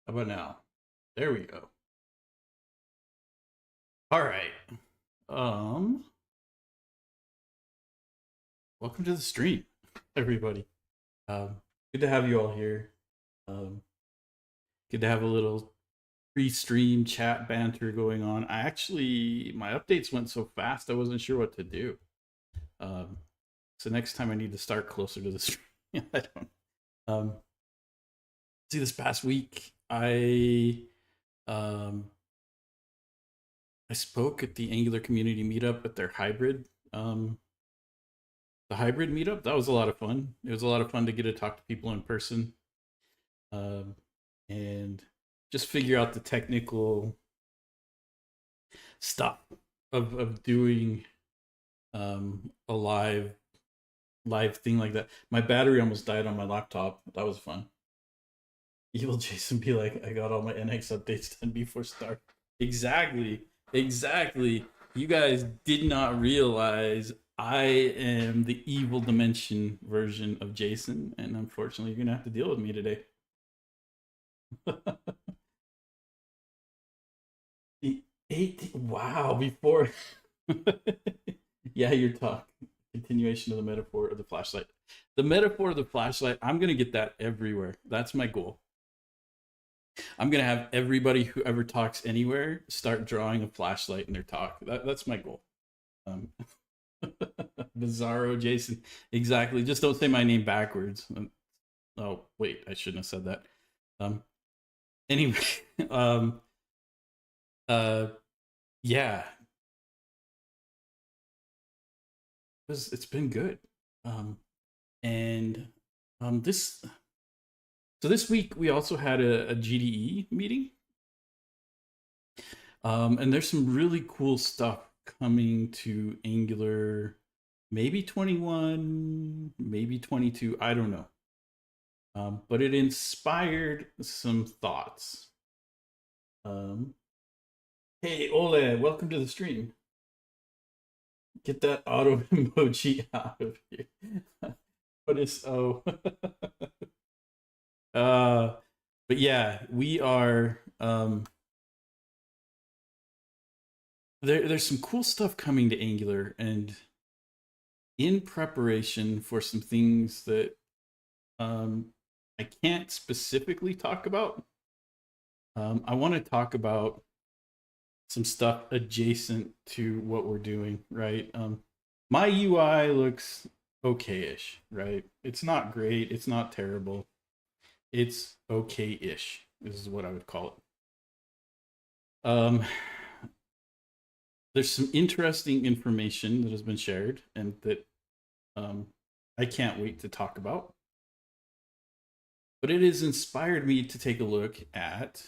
How about now? There we go. All right. Um, Welcome to the stream, everybody. Good to have you all here. Um, Good to have a little pre-stream chat banter going on. My updates went so fast I wasn't sure what to do. Um, so next time I need to start closer to the stream. I don't. Um, See, this past week um I spoke at the Angular community meetup at their um hybrid meetup. That was a lot of fun. It was a lot of fun to get to talk to people in person, um, and just figure out the technical stuff of doing a live thing like that. My battery almost died on my laptop. That was fun. Evil Jason be like, I got all my NX updates done before start. Exactly. Exactly. You guys did not realize I am the evil dimension version of Jason, and unfortunately, you're gonna have to deal with me today. Wow, before. Yeah, your talk. Continuation of the metaphor of the flashlight. The metaphor of the flashlight, I'm gonna get that everywhere. That's my goal. I'm gonna have everybody who ever talks anywhere start drawing a flashlight in their talk. That's my goal. Um, Bizarro Jason, exactly. Just don't say my name backwards. Oh wait, I shouldn't have said that. Um, anyway, um, uh, yeah, it's been good. Um, and this so this week we also had a GDE meeting. And there's some really cool stuff coming to Angular, maybe 21, maybe 22, I don't know. But it inspired some thoughts. Um, hey, Ole, welcome to the stream. Get that auto emoji out of here. What is oh? But yeah, we are there's some cool stuff coming to Angular, and in preparation for some things that I can't specifically talk about. I want to talk about some stuff adjacent to what we're doing, right? My UI looks okay-ish, right? It's not great, it's not terrible, it's okay-ish is what I would call it. There's some interesting information that has been shared and that I can't wait to talk about. But it has inspired me to take a look at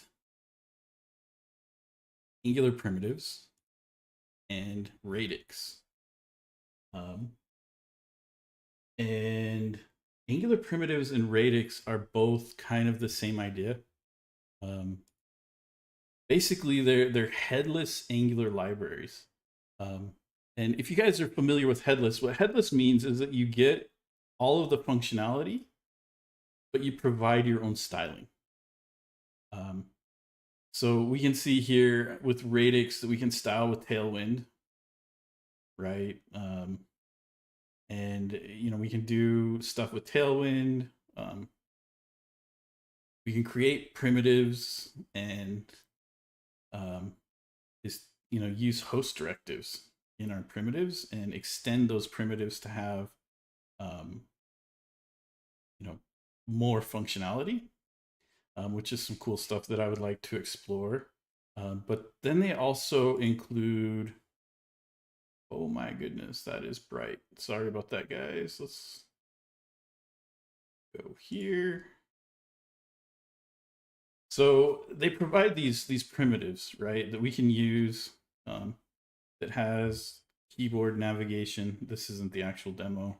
Angular primitives and radix. And Angular primitives and radix are both kind of the same idea. Basically, they're headless Angular libraries. And if you guys are familiar with headless, what headless means is that you get all of the functionality, but you provide your own styling. So we can see here with radix that we can style with Tailwind, right? And we can do stuff with Tailwind. We can create primitives and just use host directives in our primitives and extend those primitives to have more functionality, which is some cool stuff that I would like to explore. But then they also include, oh my goodness, that is bright. Sorry about that, guys. Let's go here. So they provide these primitives, right, that we can use, that has keyboard navigation. This isn't the actual demo,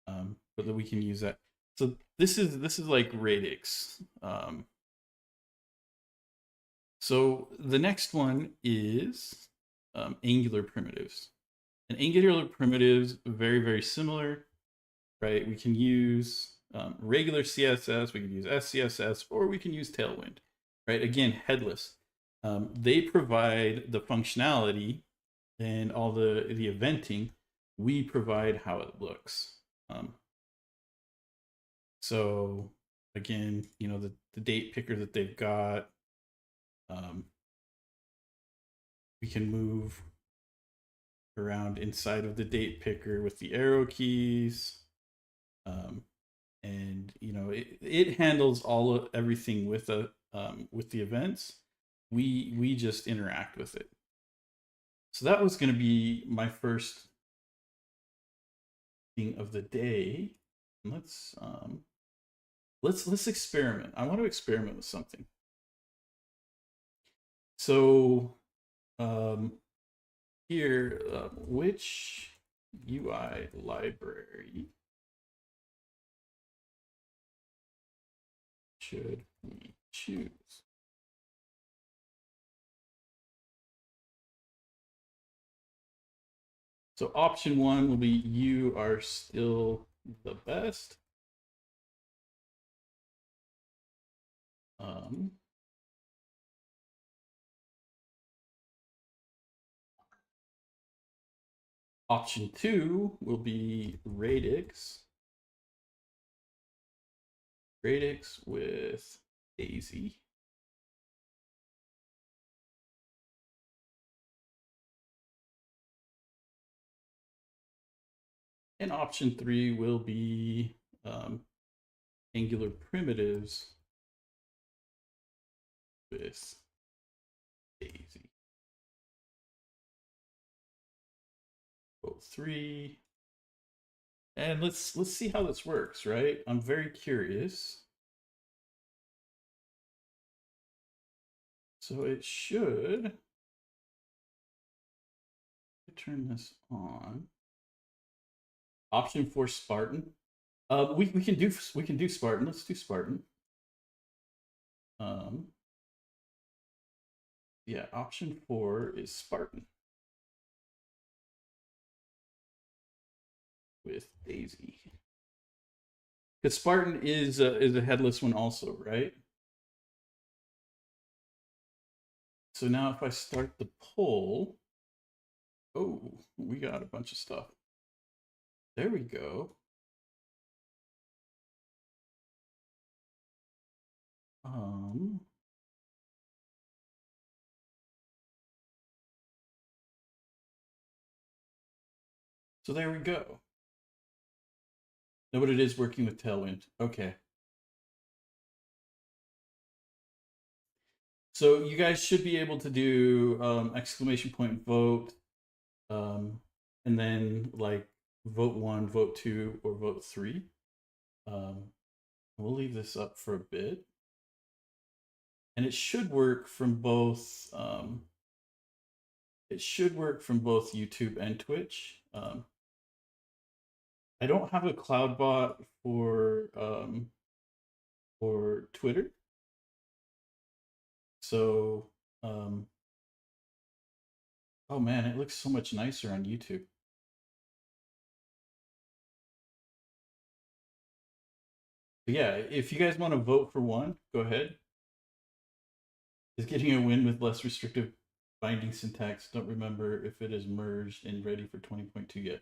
but that we can use that. So this is like radix. So the next one is Angular primitives. And Angular primitives, very, very similar, right? We can use regular CSS, we can use SCSS, or we can use Tailwind, right? Again, headless. They provide the functionality and all the eventing. We provide how it looks. Um, so again, you know, the date picker that they've got, um, we can move around inside of the date picker with the arrow keys. And you know, it handles all of everything with the events. We just interact with it. So that was going to be my first thing of the day. Let's experiment. I want to experiment with something. So here, which UI library should we choose? So option one will be you are still the best. Option two will be radix. Radix with Daisy. And option three will be Angular primitives with Daisy. Vote three. And let's see how this works, right? I'm very curious. So it should turn this on. Option four, Spartan. We can do Spartan. Let's do Spartan. Yeah, option four is Spartan with Daisy. Because Spartan is a headless one also, right? So now if I start the poll, oh, we got a bunch of stuff. There we go. So there we go. Know what it is working with Tailwind. Okay. So you guys should be able to do exclamation point vote, and then like vote one, vote two, or vote three. We'll leave this up for a bit. And it should work from both YouTube and Twitch. I don't have a cloud bot for Twitter. So oh man, it looks so much nicer on YouTube. But yeah, if you guys want to vote for one, go ahead. Is getting a win with less restrictive binding syntax. Don't remember if it is merged and ready for 20.2 yet.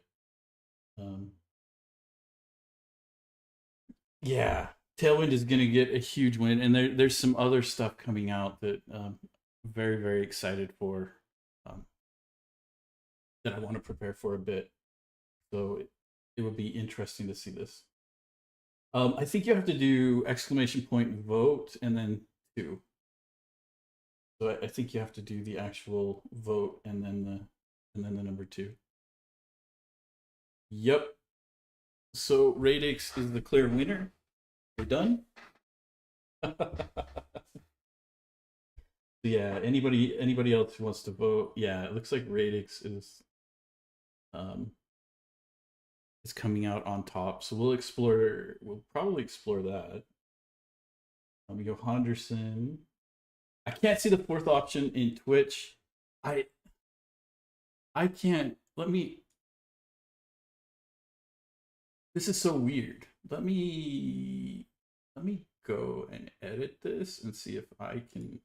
Yeah, Tailwind is going to get a huge win, and there's some other stuff coming out that I'm very, very excited for, that I want to prepare for a bit. So it would be interesting to see this. I think you have to do exclamation point vote and then two. So I think you have to do the actual vote and then the number two. Yep. So Radix is the clear winner. We're done. Yeah. Anybody else who wants to vote? Yeah, it looks like Radix is coming out on top. So we'll probably explore that. We go Henderson. I can't see the fourth option in Twitch. I can't. This is so weird. Let me go and edit this and see if I can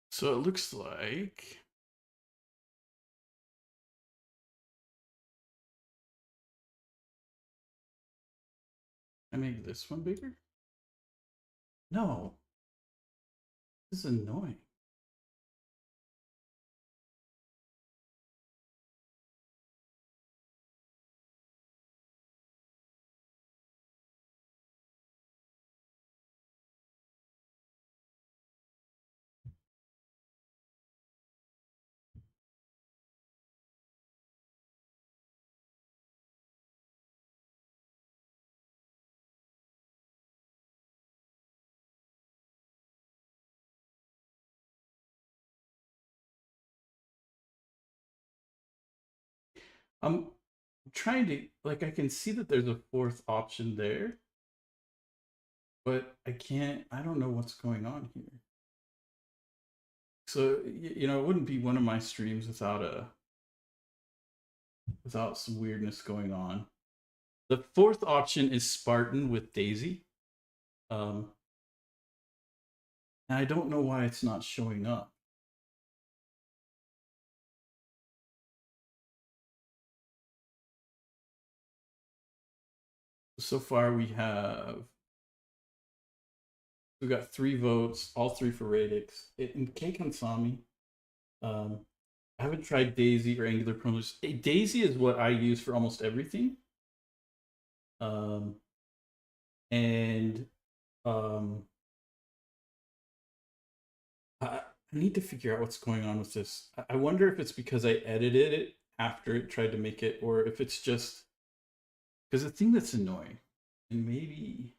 so it looks like I make this one bigger. No, this is annoying. I'm trying to like I can see that there's a fourth option there, but I can't. I don't know what's going on here. So you know, it wouldn't be one of my streams without some weirdness going on. The fourth option is Spartan with Daisy. And I don't know why it's not showing up. So far we've got 3 votes, all 3 for Radix. In K Kansami, I haven't tried Daisy or Angular Promos. Daisy is what I use for almost everything. And I need to figure out what's going on with this. I wonder if it's because I edited it after it tried to make it, or if it's just because the thing that's annoying, and maybe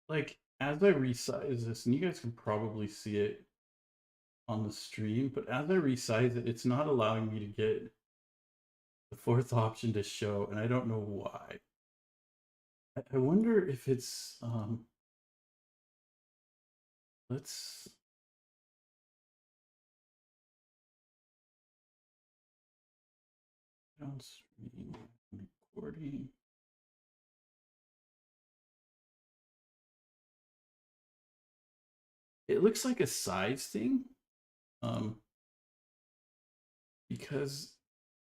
like as I resize this, and you guys can probably see it on the stream, but as I resize it, it's not allowing me to get the fourth option to show, and I don't know why. I wonder if it's let's on stream recording. It looks like a size thing, because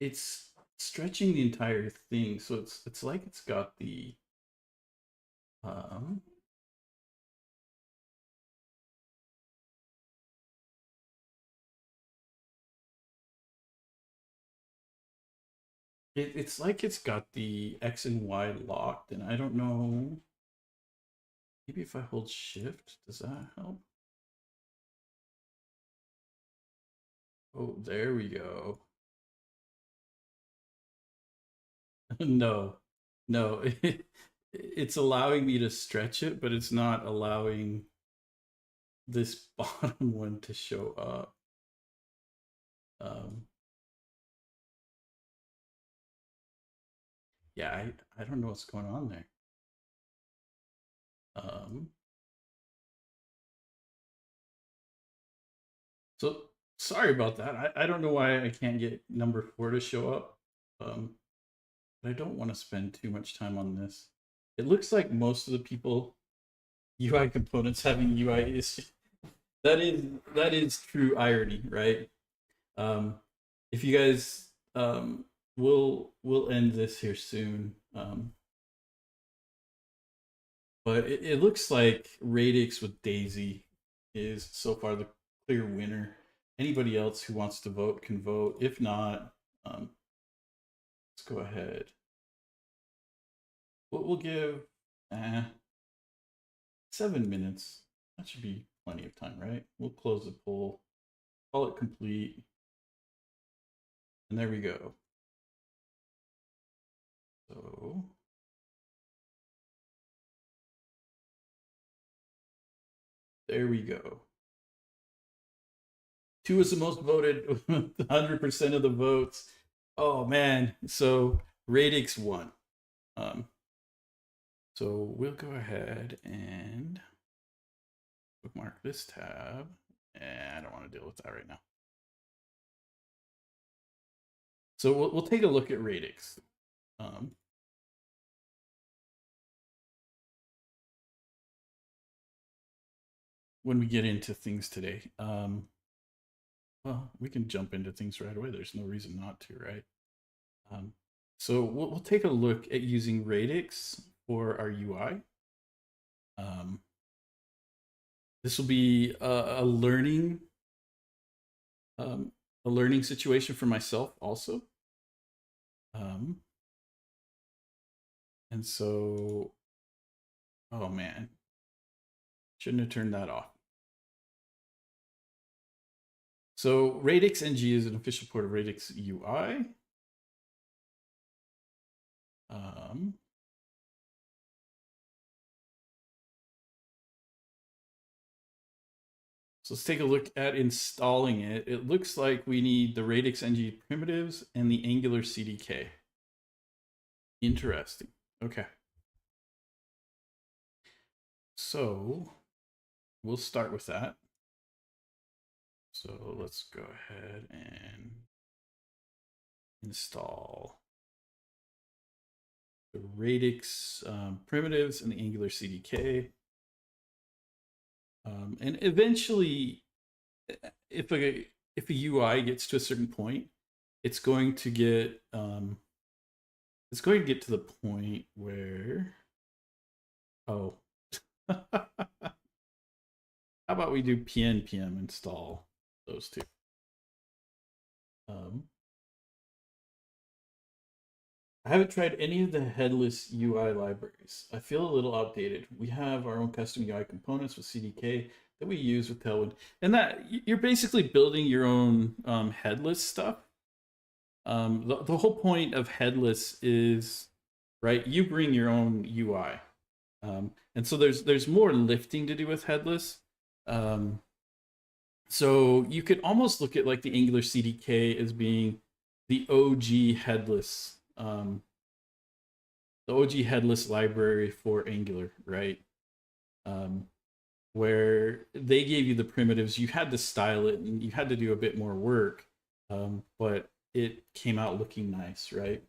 it's stretching the entire thing, so it's like it's got the it's like it's got the X and Y locked, and I don't know. Maybe if I hold Shift, does that help? Oh, there we go. No, no, it's allowing me to stretch it, but it's not allowing this bottom one to show up. Yeah, I don't know what's going on there. So sorry about that. I don't know why I can't get number 4 to show up. But I don't want to spend too much time on this. It looks like most of the people UI components having UI issues. That is true irony, right? If you guys we'll end this here soon. But it looks like Radix with Daisy is so far the clear winner. Anybody else who wants to vote can vote. If not, let's go ahead. We'll give 7 minutes. That should be plenty of time, right? We'll close the poll, call it complete, and there we go. So There we go. 2 is the most voted, 100% of the votes. Oh man, so Radix won. So we'll go ahead and bookmark this tab. I don't want to deal with that right now. So we'll take a look at Radix. When we get into things today. Well, we can jump into things right away. There's no reason not to, right? So we'll take a look at using Radix for our UI. This will be a learning situation for myself also. And so, oh man, shouldn't have turned that off. So Radix NG is an official port of Radix UI. So let's take a look at installing it. It looks like we need the Radix NG primitives and the Angular CDK. Interesting. Okay. So we'll start with that. So let's go ahead and install the Radix primitives and the Angular CDK. And eventually, if a UI gets to a certain point, it's going to get to the point where, oh, how about we do pnpm install those two. I haven't tried any of the headless UI libraries. I feel a little outdated. We have our own custom UI components with CDK that we use with Tailwind, and that you're basically building your own headless stuff. The whole point of headless is, right, you bring your own UI, and so there's more lifting to do with headless. So you could almost look at like the Angular CDK as being the OG headless. The OG headless library for Angular, right? Where they gave you the primitives, you had to style it and you had to do a bit more work, but it came out looking nice, right?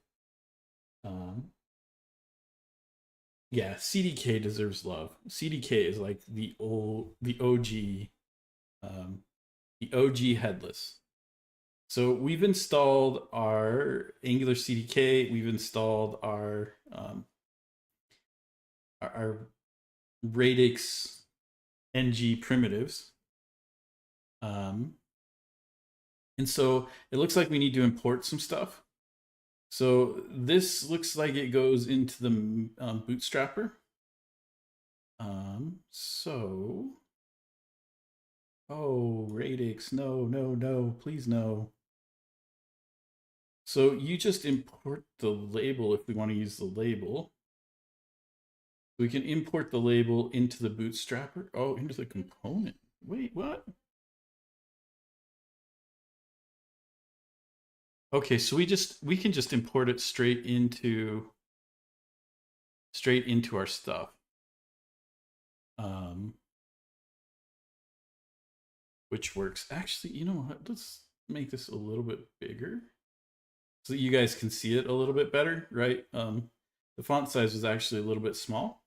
Yeah, CDK deserves love. CDK is like the OG, the OG headless. So we've installed our Angular CDK. We've installed our Radix NG primitives. And so it looks like we need to import some stuff. So this looks like it goes into the bootstrapper. Oh, Radix, no, please no. So you just import the label if we want to use the label. We can import the label into the bootstrapper. Oh, into the component. Wait, what? Okay, so we can just import it straight into our stuff. Which works. Actually, you know what? Let's make this a little bit bigger so that you guys can see it a little bit better, right? The font size is actually a little bit small.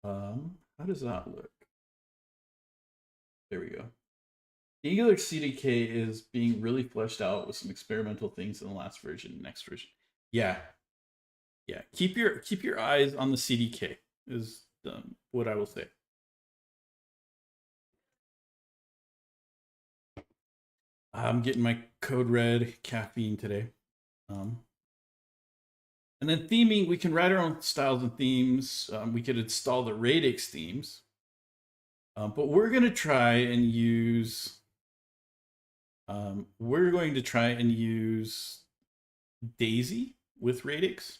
How does that look? There we go. The Angular CDK is being really fleshed out with some experimental things in the last version, next version. Yeah. Keep your eyes on the CDK is what I will say. I'm getting my code red caffeine today. And then theming, we can write our own styles and themes. We could install the Radix themes. But we're going to try and use Daisy with Radix.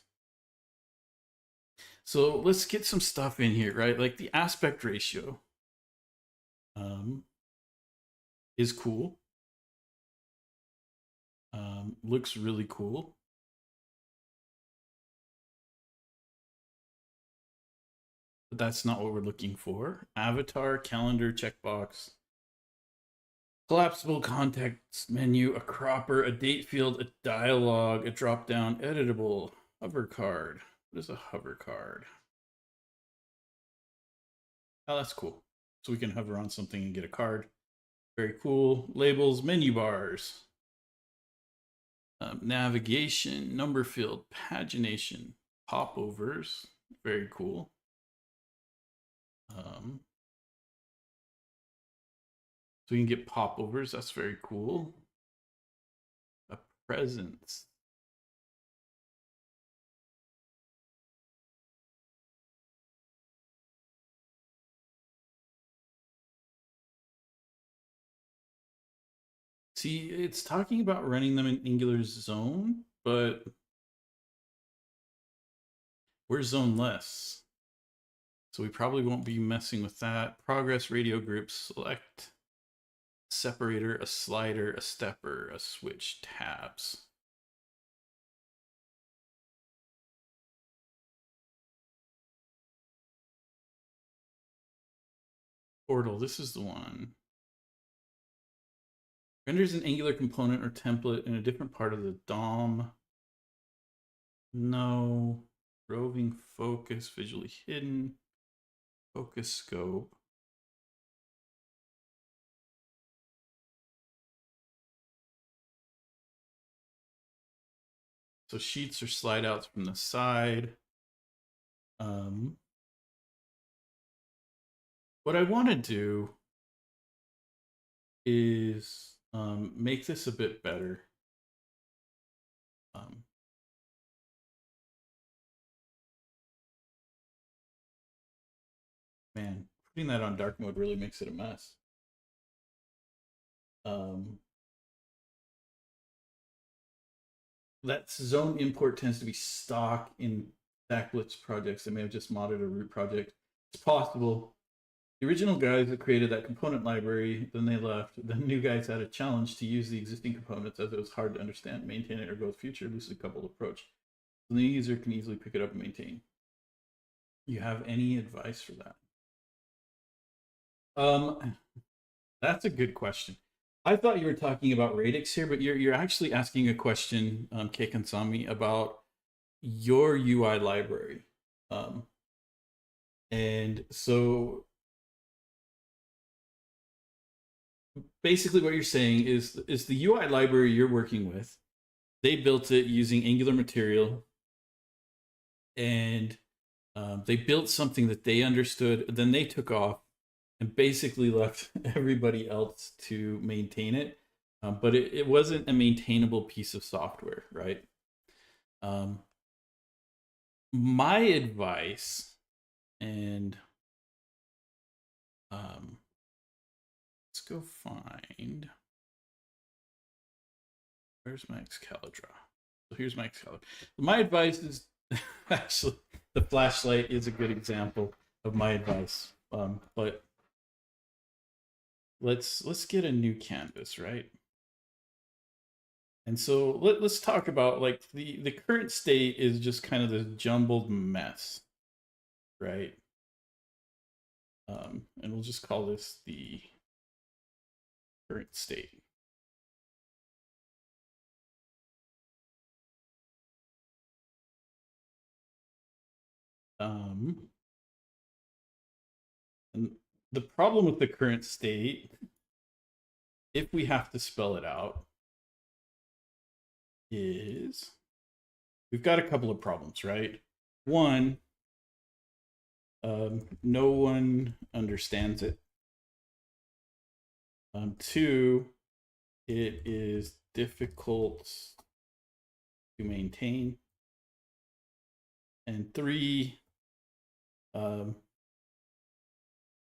So let's get some stuff in here, right? Like the aspect ratio. is cool. Looks really cool. But that's not what we're looking for. Avatar, calendar, checkbox, collapsible context menu, a cropper, a date field, a dialogue, a drop down, editable, hover card. What is a hover card? Oh, that's cool. So we can hover on something and get a card. Very cool. Labels, menu bars, navigation, number field, pagination, popovers. Very cool. So we can get popovers. That's very cool. A presence. See, it's talking about running them in Angular zone, but we're zoneless. So we probably won't be messing with that. Progress radio group, select separator, a slider, a stepper, a switch, tabs. Portal, this is the one. Renders an Angular component or template in a different part of the DOM. No. Roving focus, visually hidden. Focus scope. So sheets or slide outs from the side. What I want to do is make this a bit better. Man, putting that on dark mode really makes it a mess. That zone import tends to be stock in Backblitz projects. They may have just modded a root project. It's possible. The original guys that created that component library, then they left. The new guys had a challenge to use the existing components as it was hard to understand, maintain it, or go with future loosely coupled approach. The new user can easily pick it up and maintain. You have any advice for that? That's a good question. I thought you were talking about radix here, but you're actually asking a question, Keikansami, about your UI library. And so basically what you're saying is the UI library you're working with, they built it using Angular material, and they built something that they understood, then they took off and basically left everybody else to maintain it. But it wasn't a maintainable piece of software, right? My advice, and let's go find, where's my Excalibur? So here's my Excalibur. My advice is actually the flashlight is a good example of my advice. But let's get a new canvas, right? And so let's talk about, like, the current state is just kind of this jumbled mess, right? And we'll just call this the current state. And the problem with the current state, if we have to spell it out, is we've got a couple of problems, right? One, no one understands it. Two, it is difficult to maintain. And three,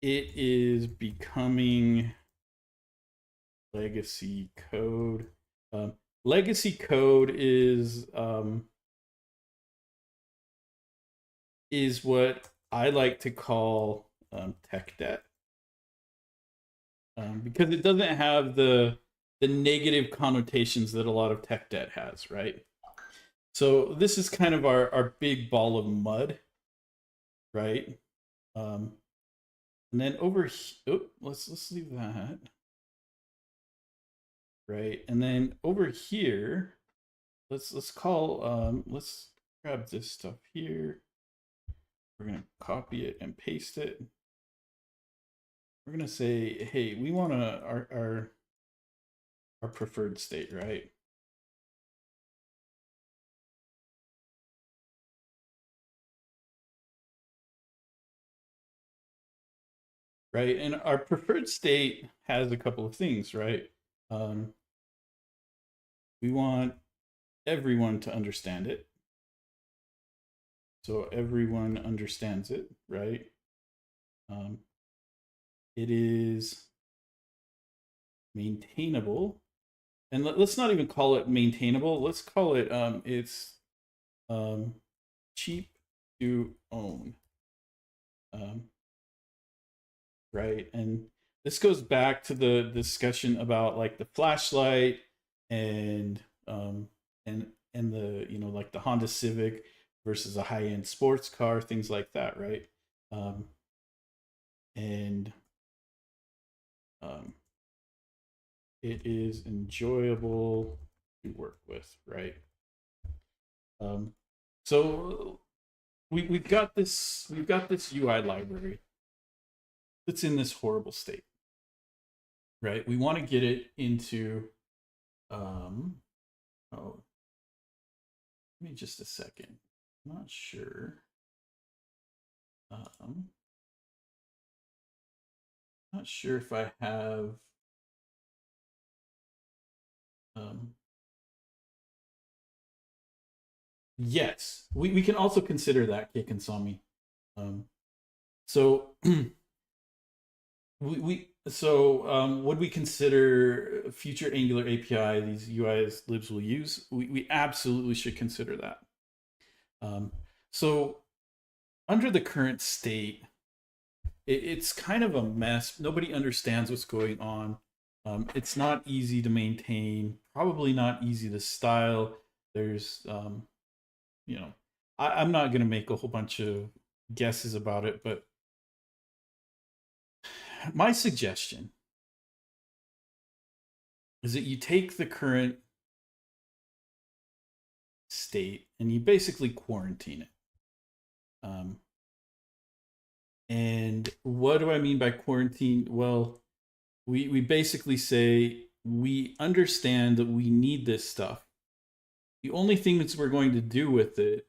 it is becoming legacy code. Legacy code is what I like to call tech debt. because it doesn't have the negative connotations that a lot of tech debt has, right? So this is kind of our big ball of mud, right? Um, and then let's leave that, right? And then over here, let's grab this stuff here. We're gonna copy it and paste it. We're gonna say, hey, we want our preferred state, right? Right, and our preferred state has a couple of things, right? Um, we want everyone to understand it, so everyone understands it, right? Um, it is maintainable, and let's not even call it maintainable. Let's call it it's um, cheap to own, um, right? And this goes back to the discussion about like the flashlight and um, and the like the Honda Civic versus a high end sports car, things like that, right? Um, and um, it is enjoyable to work with, right? Um, so we've got this UI library that's in this horrible state, right? We want to get it into oh, give me just a second. I'm not sure. Um, not sure if I have um, yes, we can also consider that Cake and Sami. So would we consider future Angular API these UIs libs will use? We absolutely should consider that. Um, so under the current state, it's kind of a mess. Nobody understands what's going on. It's not easy to maintain. Probably not easy to style. There's you know, I'm not going to make a whole bunch of guesses about it, but my suggestion is that you take the current state and you basically quarantine it. Um, and what do I mean by quarantine? Well, we basically say we understand that we need this stuff. The only thing that we're going to do with it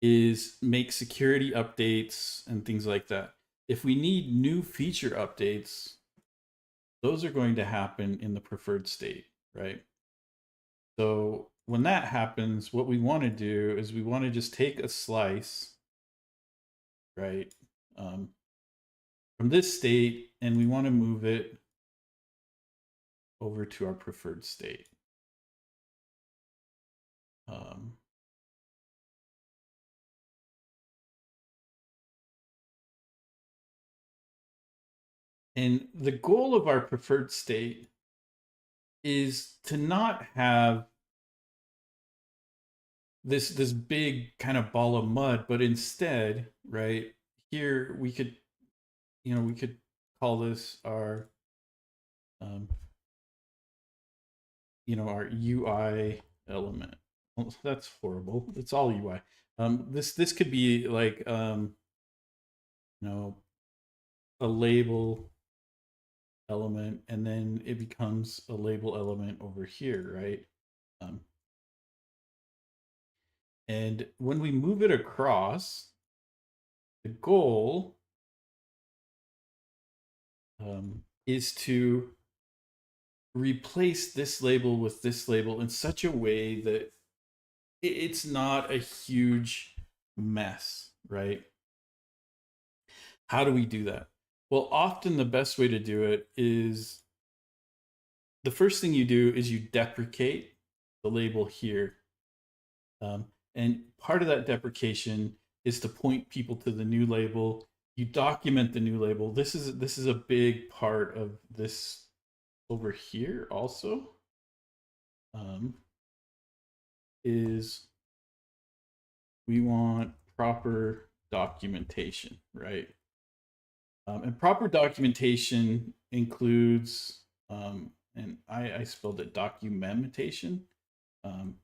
is make security updates and things like that. If we need new feature updates, those are going to happen in the preferred state, right? So when that happens, what we want to do is we want to just take a slice, right, um, from this state, and we want to move it over to our preferred state. Um, and the goal of our preferred state is to not have this big kind of ball of mud, but instead, right here we could call this our um, our UI element. Well, that's horrible. It's all UI. This could be like you know a label element, and then it becomes a label element over here, right? Um, and when we move it across, the goal is to replace this label with this label in such a way that it's not a huge mess, right? How do we do that? Well, often the best way to do it is the first thing you do is you deprecate the label here. And part of that deprecation is to point people to the new label. You document the new label. This is a big part of this over here also is we want proper documentation, right? And proper documentation includes, and I spelled it documentation. Um,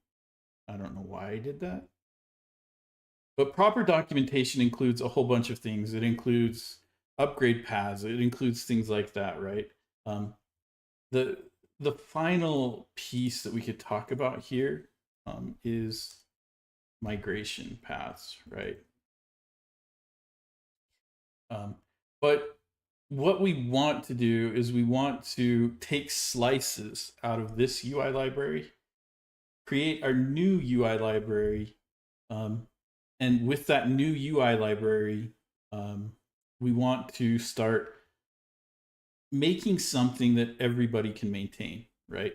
I don't know why I did that. But proper documentation includes a whole bunch of things. It includes upgrade paths. It includes things like that, right? Um, the the final piece that we could talk about here is migration paths, right? Um, but what we want to do is we want to take slices out of this UI library, create our new UI library, um, and with that new UI library, we want to start making something that everybody can maintain, right?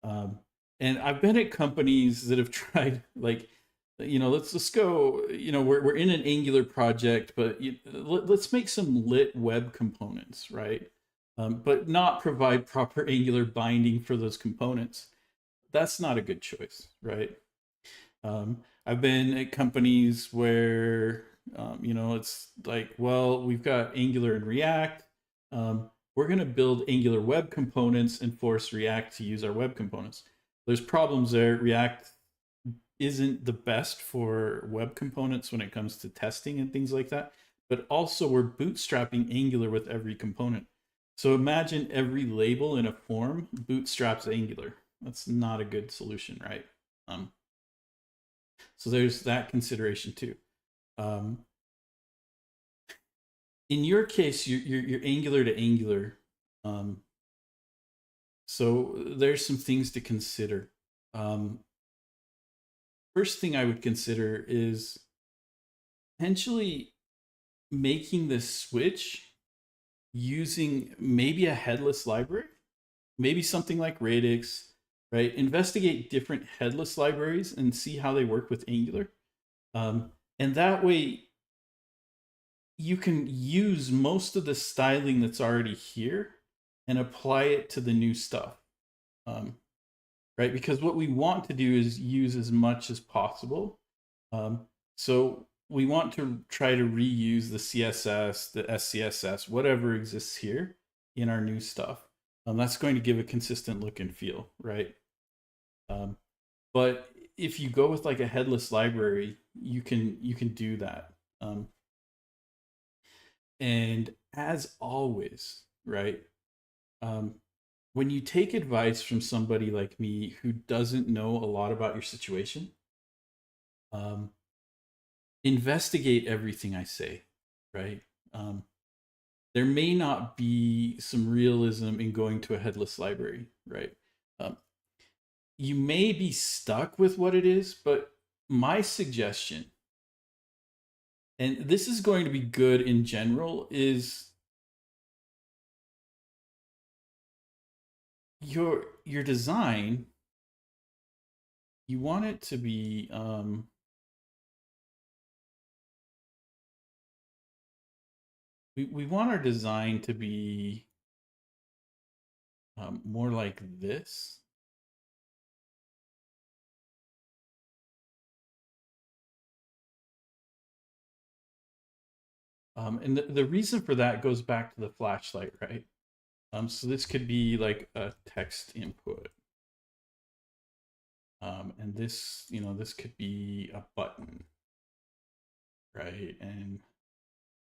Um, and I've been at companies that have tried, like, let's go. We're in an Angular project, but let's make some lit web components, right? But not provide proper Angular binding for those components. That's not a good choice, right? I've been at companies where it's like, well, we've got Angular and React. We're going to build Angular web components and force React to use our web components. There's problems there. React isn't the best for web components when it comes to testing and things like that. But also, we're bootstrapping Angular with every component. So imagine every label in a form bootstraps Angular. That's not a good solution, right? So there's that consideration too. Um, in your case, you're Angular to Angular, um, so there's some things to consider. Um, First thing I would consider is potentially making this switch using maybe a headless library, maybe something like Radix, right? Investigate different headless libraries and see how they work with Angular. And that way, you can use most of the styling that's already here and apply it to the new stuff. Um, right? Because what we want to do is use as much as possible. Um, so we want to try to reuse the CSS, the SCSS, whatever exists here in our new stuff. That's going to give a consistent look and feel, right? Um, but if you go with like a headless library, you can do that. And as always, right? Um, when you take advice from somebody like me who doesn't know a lot about your situation, um, investigate everything I say, right? Um, there may not be some realism in going to a headless library, right? Um, you may be stuck with what it is, but my suggestion, and this is going to be good in general, is your design. You want it to be we want our design to be more like this. And the reason for that goes back to the flashlight, right? So this could be like a text input. And this could be a button, right? And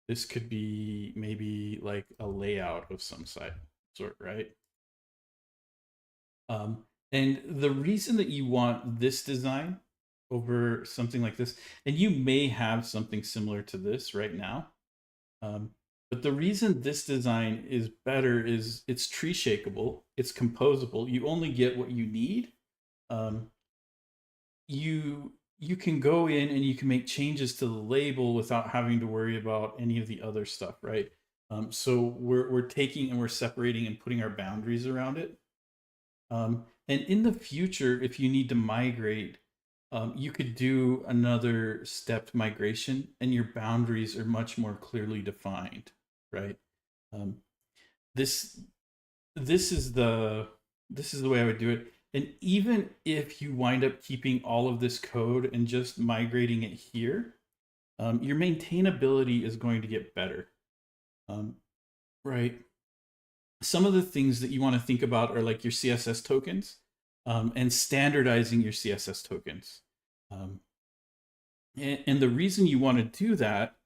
this could be maybe like a layout of some sort, right? Um, and the reason that you want this design over something like this, and you may have something similar to this right now, but the reason this design is better is it's tree shakeable, it's composable. You only get what you need. Um, you can go in and you can make changes to the label without having to worry about any of the other stuff, right? So we're taking and we're separating and putting our boundaries around it. And in the future, if you need to migrate, you could do another stepped migration, and your boundaries are much more clearly defined, right? Um, this this is the way I would do it. And even if you wind up keeping all of this code and just migrating it here, your maintainability is going to get better. Um, right. Some of the things that you want to think about are like your CSS tokens, and standardizing your CSS tokens. Um, and the reason you want to do that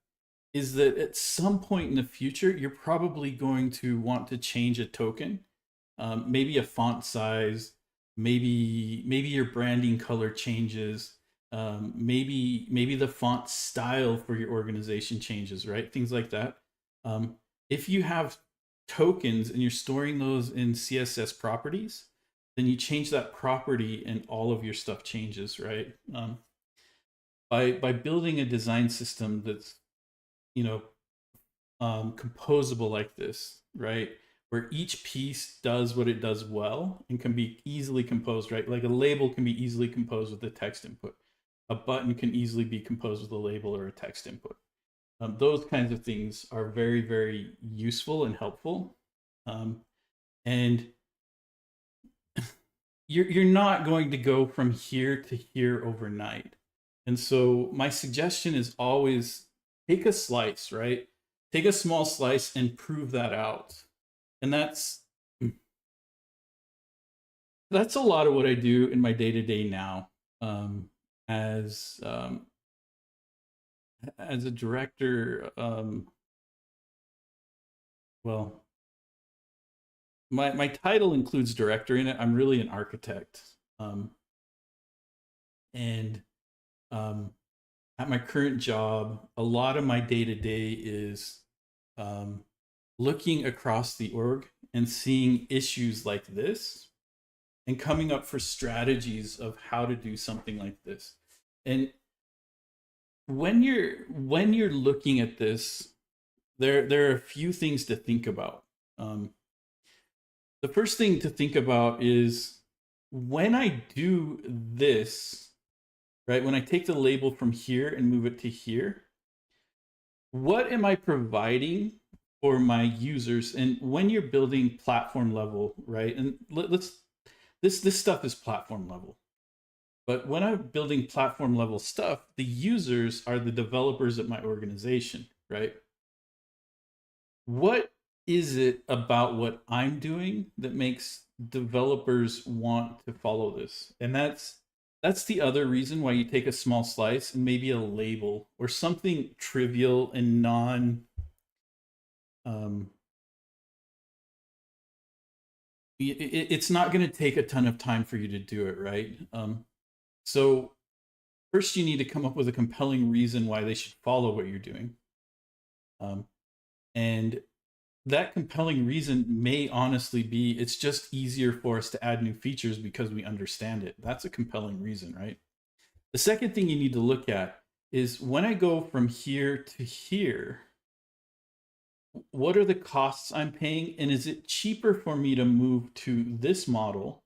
is that at some point in the future, you're probably going to want to change a token, maybe a font size, maybe your branding color changes, maybe the font style for your organization changes, right? Things like that. If you have tokens and you're storing those in CSS properties, then you change that property and all of your stuff changes, right? By building a design system that's, you know, composable like this, right? Where each piece does what it does well and can be easily composed, right? Like a label can be easily composed with a text input. A button can easily be composed with a label or a text input. Those kinds of things are very, very useful and helpful. And you're not going to go from here to here overnight. And so my suggestion is always take a slice, right? Take a small slice and prove that out. And that's a lot of what I do in my day-to-day now, as as a director. Well, my title includes director in it. I'm really an architect, and um, at my current job, a lot of my day-to-day is um, looking across the org and seeing issues like this and coming up for strategies of how to do something like this. And when you're looking at this, there are a few things to think about. The first thing to think about is when I do this, right? When I take the label from here and move it to here, what am I providing for my users? And when you're building platform level, right? And let's this stuff is platform level. But when I'm building platform level stuff, the users are the developers at my organization, right? What is it about what I'm doing that makes developers want to follow this? And that's the other reason why you take a small slice and maybe a label or something trivial and non um, it's not going to take a ton of time for you to do it, right? So first you need to come up with a compelling reason why they should follow what you're doing. And that compelling reason may honestly be it's just easier for us to add new features because we understand it. That's a compelling reason, right? The second thing you need to look at is when I go from here to here, what are the costs I'm paying? And is it cheaper for me to move to this model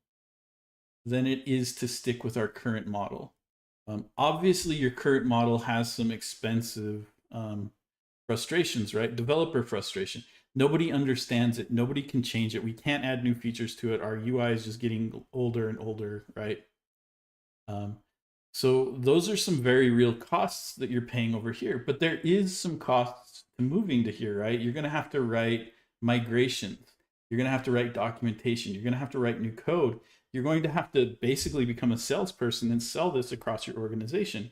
than it is to stick with our current model? Obviously, your current model has some expensive frustrations, right? Developer frustration. Nobody understands it. Nobody can change it. We can't add new features to it. Our UI is just getting older and older, right? So those are some very real costs that you're paying over here. But there is some costs to moving to here, right? You're going to have to write migrations. You're going to have to write documentation. You're going to have to write new code. You're going to have to basically become a salesperson and sell this across your organization.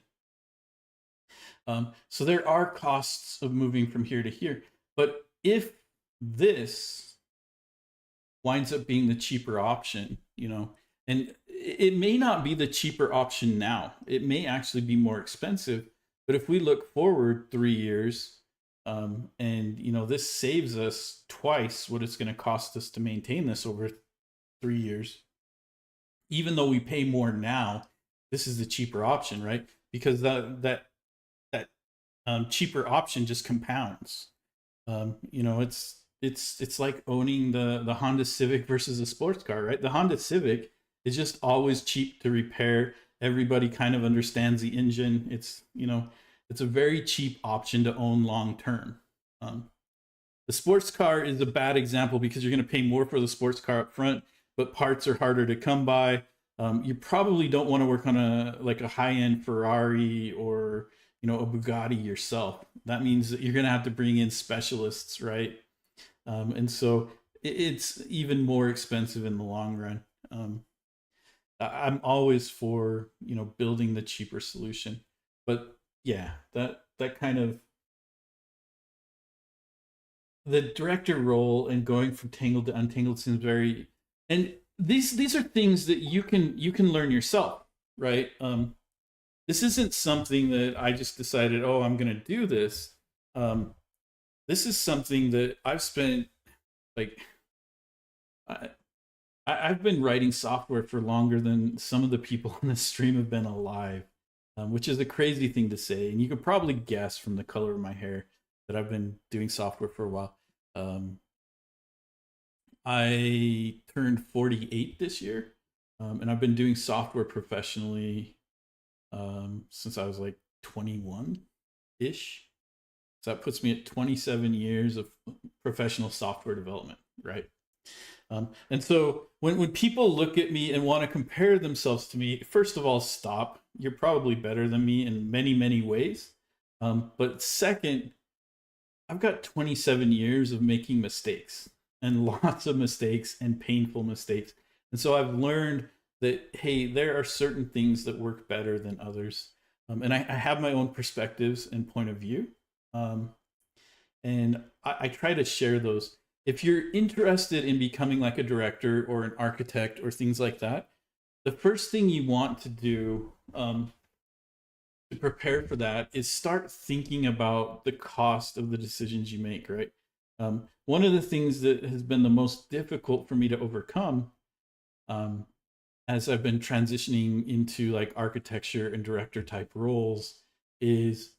So there are costs of moving from here to here. But if this winds up being the cheaper option, you know, and it may not be the cheaper option now, it may actually be more expensive. But if we look forward 3 years, and you know, this saves us twice what it's going to cost us to maintain this over 3 years, even though we pay more now, this is the cheaper option, right? Because that cheaper option just compounds. You know, it's like owning the Honda Civic versus a sports car, right? The Honda Civic is just always cheap to repair. Everybody kind of understands the engine. It's, you know, it's a very cheap option to own long term. The sports car is a bad example because you're going to pay more for the sports car up front, but parts are harder to come by. You probably don't want to work on a high end Ferrari or a Bugatti yourself. That means that you're going to have to bring in specialists, right? And so it's even more expensive in the long run. I'm always for building the cheaper solution, but yeah, that kind of the director role and going from tangled to untangled seems very, and these are things that you can learn yourself, right? This isn't something that I just decided, oh, I'm going to do this. um this is something that I've spent, like, I, I've been writing software for longer than some of the people on the stream have been alive, which is a crazy thing to say. And you could probably guess from the color of my hair that I've been doing software for a while. Um, I turned 48 this year, and I've been doing software professionally since I was like 21 ish. So that puts me at 27 years of professional software development, right? And so when people look at me and want to compare themselves to me, first of all, stop. You're probably better than me in many, many ways. But second, I've got 27 years of making mistakes, and lots of mistakes and painful mistakes. And so I've learned that, hey, there are certain things that work better than others. And I have my own perspectives and point of view. Um, and I try to share those. If you're interested in becoming like a director or an architect or things like that, the first thing you want to do, to prepare for that, is start thinking about the cost of the decisions you make, right? One of the things that has been the most difficult for me to overcome, um, as I've been transitioning into like architecture and director type roles, is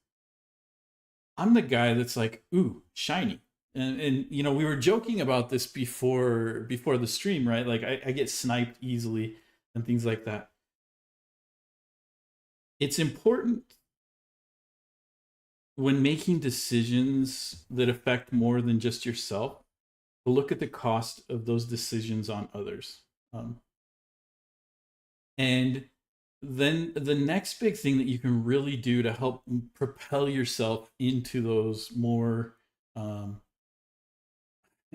I'm the guy that's like, ooh, shiny. And we were joking about this before the stream, right? Like I get sniped easily and things like that. It's important when making decisions that affect more than just yourself to look at the cost of those decisions on others. And then the next big thing that you can really do to help propel yourself into those more um,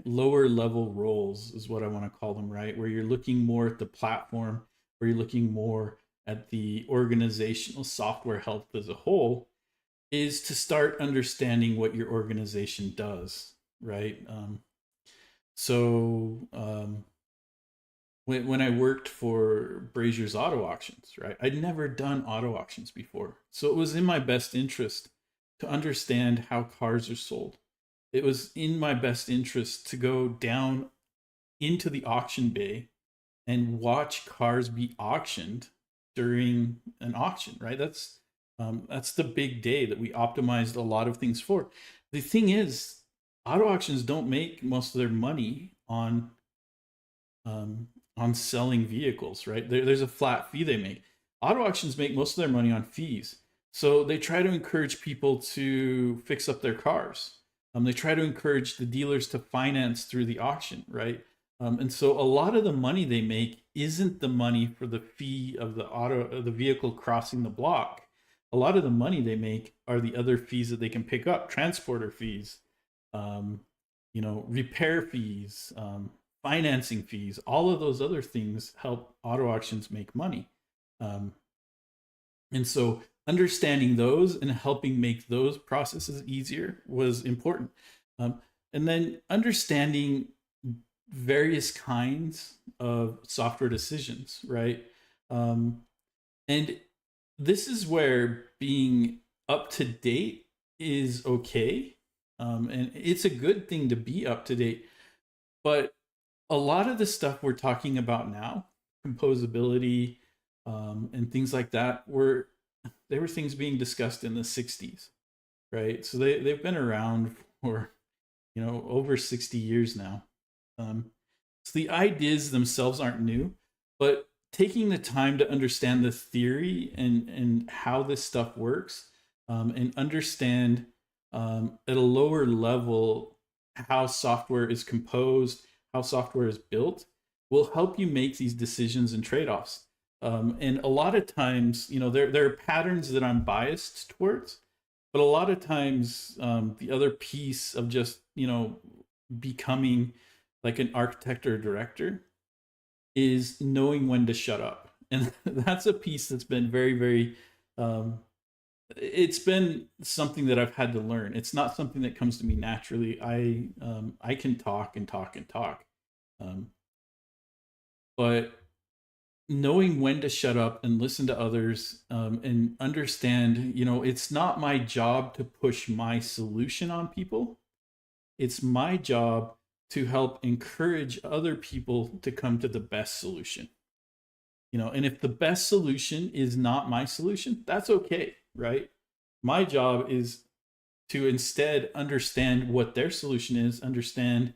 lower level roles is what I want to call them, right? Where you're looking more at the platform, where you're looking more at the organizational software health as a whole, is to start understanding what your organization does, right? So when I worked for Brazier's Auto Auctions, right, I'd never done auto auctions before. So it was in my best interest to understand how cars are sold. It was in my best interest to go down into the auction bay and watch cars be auctioned during an auction, right? That's the big day that we optimized a lot of things for. The thing is, auto auctions don't make most of their money on selling vehicles, right? There's a flat fee they make. Auto auctions make most of their money on fees. So they try to encourage people to fix up their cars. They try to encourage the dealers to finance through the auction, right? And so a lot of the money they make isn't the money for the fee of the vehicle crossing the block. A lot of the money they make are the other fees that they can pick up: transporter fees, um, repair fees, financing fees. All of those other things help auto auctions make money. Um, and so understanding those and helping make those processes easier was important. Um, and then understanding various kinds of software decisions, right? And this is where being up to date is okay. And it's a good thing to be up to date. But a lot of the stuff we're talking about now, composability, and things like that, were things being discussed in the 60s, right? So they've been around for over 60 years now. So the ideas themselves aren't new, but taking the time to understand the theory and how this stuff works, and understand, at a lower level, how software is composed, how software is built, will help you make these decisions and trade-offs. And a lot of times, there are patterns that I'm biased towards, but a lot of times, the other piece of just becoming like an architect or director is knowing when to shut up, and that's a piece that's been very, very um, it's been something that I've had to learn. It's not something that comes to me naturally. I can talk and talk and talk, um, but knowing when to shut up and listen to others, and understand, it's not my job to push my solution on people. It's my job to help encourage other people to come to the best solution. And if the best solution is not my solution, that's okay, right? My job is to instead understand what their solution is, understand,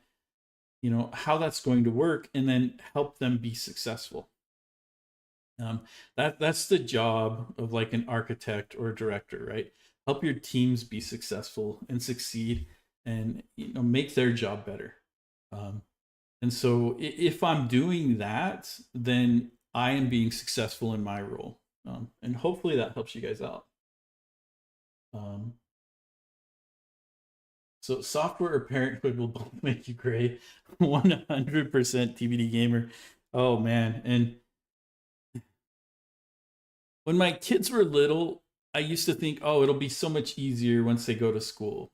how that's going to work, and then help them be successful. That's the job of like an architect or a director, right? Help your teams be successful and succeed, and make their job better. Um, and so if I'm doing that, then I am being successful in my role. And hopefully that helps you guys out. Um, so software or parenthood will both make you gray. 100% TBD gamer. Oh man. And when my kids were little, I used to think, oh, it'll be so much easier once they go to school.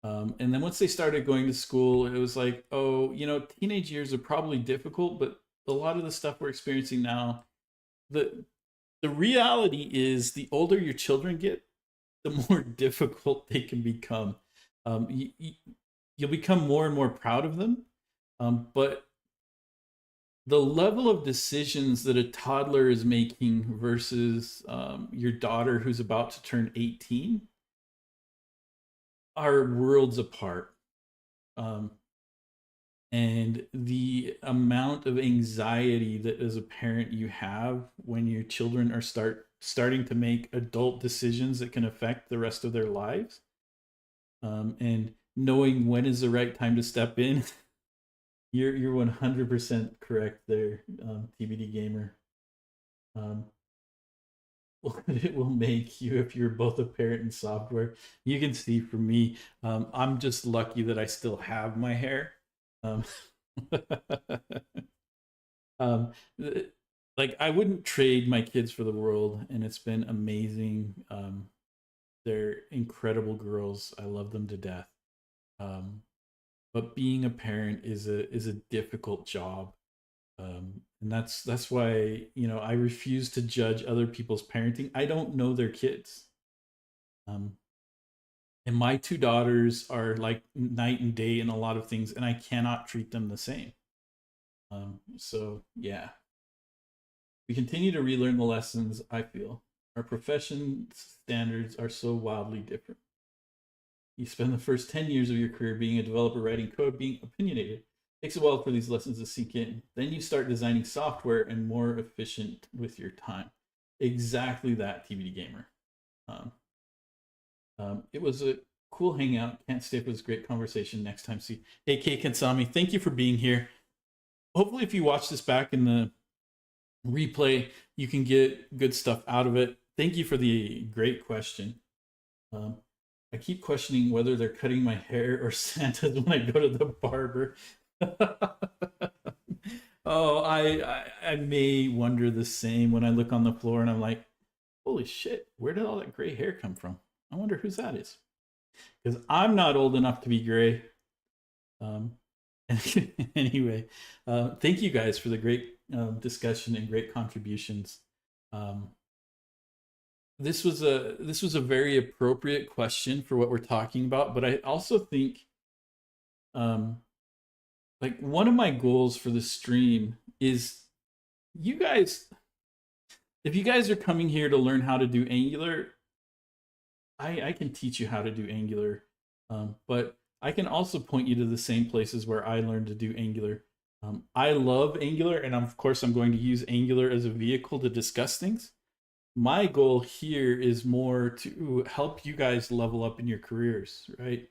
And then once they started going to school, it was like, oh, teenage years are probably difficult, but a lot of the stuff we're experiencing now, the the reality is, the older your children get, the more difficult they can become. You'll become more and more proud of them, but the level of decisions that a toddler is making versus your daughter who's about to turn 18 are worlds apart. Um, and the amount of anxiety that as a parent you have when your children are starting to make adult decisions that can affect the rest of their lives, and knowing when is the right time to step in. You're 100% correct there, TBD gamer. um, what it will make you if you're both a parent and software. You can see for me, I'm just lucky that I still have my hair. um, um, like, I wouldn't trade my kids for the world, and it's been amazing. They're incredible girls. I love them to death. Um, but being a parent is a difficult job. And that's why, I refuse to judge other people's parenting. I don't know their kids. Um, and my two daughters are like night and day in a lot of things, and I cannot treat them the same. So yeah, we continue to relearn the lessons. I feel our profession standards are so wildly different. You spend the first 10 years of your career being a developer, writing code, being opinionated. It takes a while for these lessons to sink in. Then you start designing software and more efficient with your time. Exactly that, TBD Gamer. Um, it was a cool hangout. Can't stay. It was a great conversation. Next time, see. Hey, Kei Kensami, thank you for being here. Hopefully, if you watch this back in the replay, you can get good stuff out of it. Thank you for the great question. Um, I keep questioning whether they're cutting my hair or Santa's when I go to the barber. Oh, I may wonder the same when I look on the floor and I'm like, holy shit, where did all that gray hair come from? I wonder whose that is. Because I'm not old enough to be gray. Um, anyway, thank you guys for the great discussion and great contributions. Um, this was a very appropriate question for what we're talking about, but I also think, um, like, one of my goals for the stream is, you guys, if you guys are coming here to learn how to do Angular, I can teach you how to do Angular, but I can also point you to the same places where I learned to do Angular. I love Angular, and of course I'm going to use Angular as a vehicle to discuss things. My goal here is more to help you guys level up in your careers, right?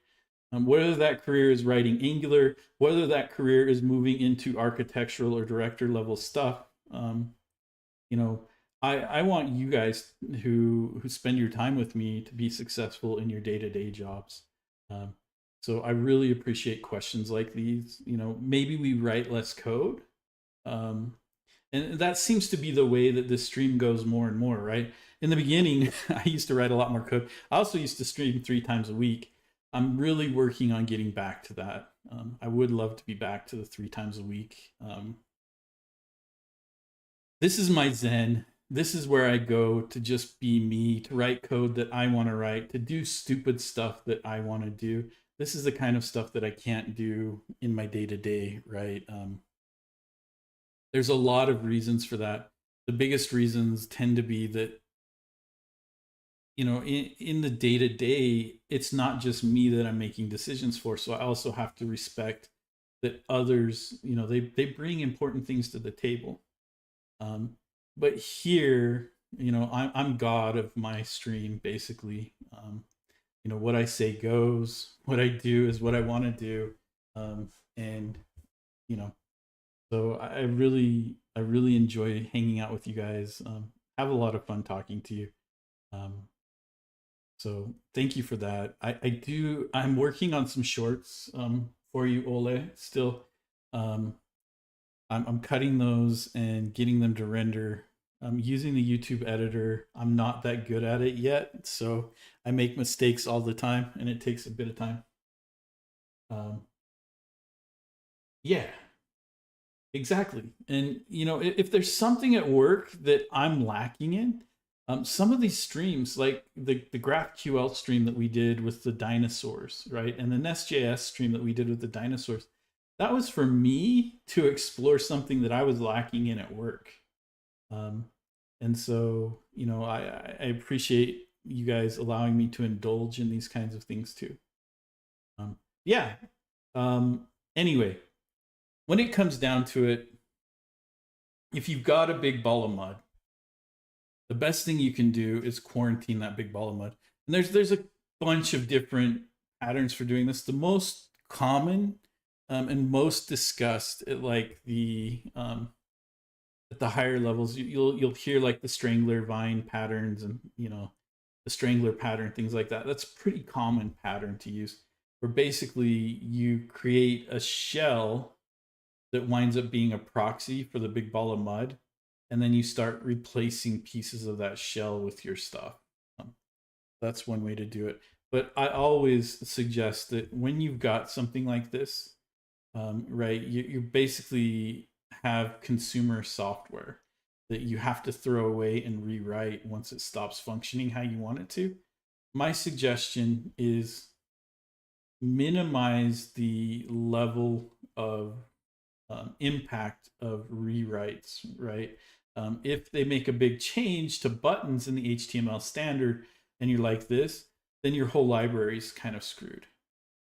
Whether that career is writing Angular, whether that career is moving into architectural or director level stuff. You know, I want you guys who spend your time with me to be successful in your day-to-day jobs. Um, so I really appreciate questions like these. Maybe we write less code. Um, and that seems to be the way that this stream goes more and more, right? In the beginning, I used to write a lot more code. I also used to stream 3 times a week. I'm really working on getting back to that. I would love to be back to the 3 times a week. This is my zen. This is where I go to just be me, to write code that I want to write, to do stupid stuff that I want to do. This is the kind of stuff that I can't do in my day to day, right? There's a lot of reasons for that. The biggest reasons tend to be that, in the day to day, it's not just me that I'm making decisions for. So I also have to respect that others, they bring important things to the table. But here, I'm God of my stream, basically. What I say goes. What I do is what I want to do. And you know, so I really enjoy hanging out with you guys. Have a lot of fun talking to you. Um, so thank you for that. I'm working on some shorts for you, Ole. Still, um, I'm cutting those and getting them to render. I'm using the YouTube editor. I'm not that good at it yet, so I make mistakes all the time, and it takes a bit of time. Um, yeah, exactly. And if there's something at work that I'm lacking in, some of these streams, like the GraphQL stream that we did with the dinosaurs, right, and the Nest.js stream that we did with the dinosaurs, that was for me to explore something that I was lacking in at work. Um, and so, I appreciate you guys allowing me to indulge in these kinds of things too. Yeah. Um, anyway, when it comes down to it, if you've got a big ball of mud, the best thing you can do is quarantine that big ball of mud. And there's a bunch of different patterns for doing this. The most common and most discussed at the higher levels, you'll hear like the strangler vine patterns and the strangler pattern, things like that. That's a pretty common pattern to use, where basically you create a shell that winds up being a proxy for the big ball of mud, and then you start replacing pieces of that shell with your stuff. That's one way to do it. But I always suggest that when you've got something like this, right, you basically have consumer software that you have to throw away and rewrite once it stops functioning how you want it to. My suggestion is minimize the level of impact of rewrites, right? If they make a big change to buttons in the HTML standard and you're like this, then your whole library is kind of screwed.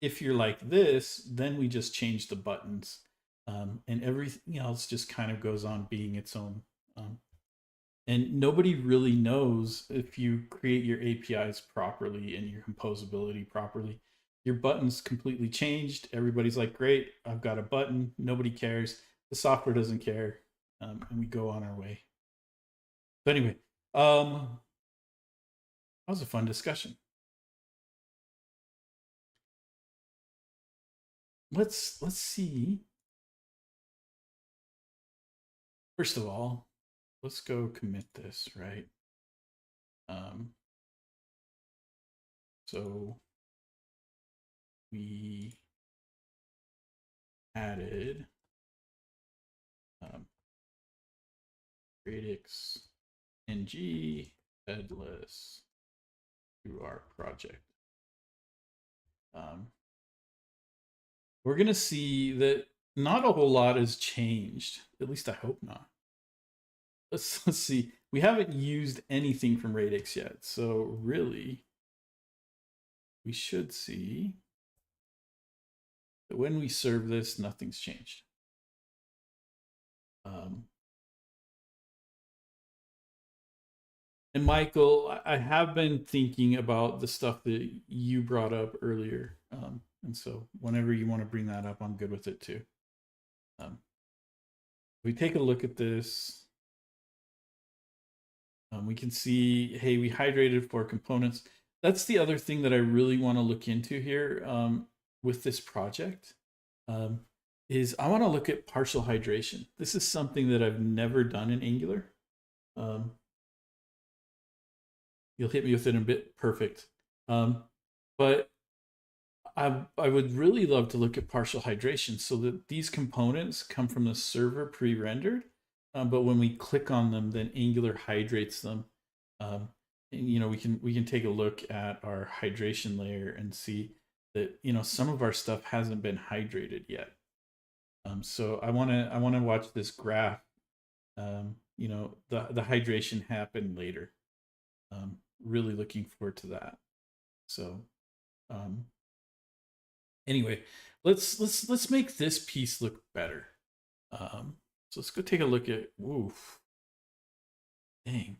If you're like this, then we just change the buttons, and everything else just kind of goes on being its own. And nobody really knows if you create your APIs properly and your composability properly. Your button's completely changed. Everybody's like, great, I've got a button. Nobody cares. The software doesn't care. And we go on our way. So anyway, that was a fun discussion. Let's see. First of all, let's go commit this, right? So we added radix ng headless to our project. We're going to see that not a whole lot has changed. At least I hope not. Let's see. We haven't used anything from radix yet. So really, we should see that when we serve this, nothing's changed. And Michael, I have been thinking about the stuff that you brought up earlier. And so whenever you want to bring that up, I'm good with it too. We take a look at this. We can see, hey, we hydrated 4 components. That's the other thing that I really want to look into here with this project. Is I want to look at partial hydration. This is something that I've never done in Angular. You'll hit me with it in a bit. Perfect. But I would really love to look at partial hydration so that these components come from the server pre-rendered, but when we click on them, then Angular hydrates them. And, we can take a look at our hydration layer and see that some of our stuff hasn't been hydrated yet. So I want to watch this graph. The hydration happen later. Really looking forward to that. So anyway, let's make this piece look better. So let's go take a look at. Oof, dang.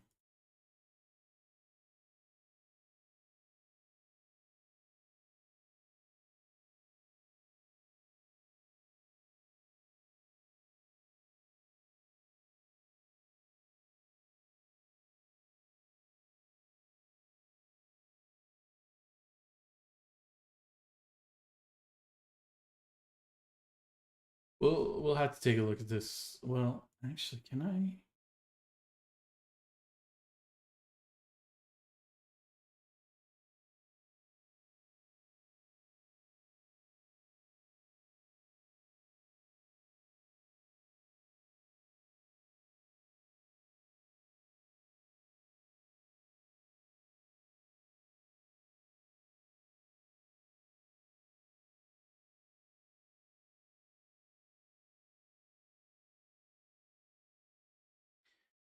We'll have to take a look at this. Well, actually, can I?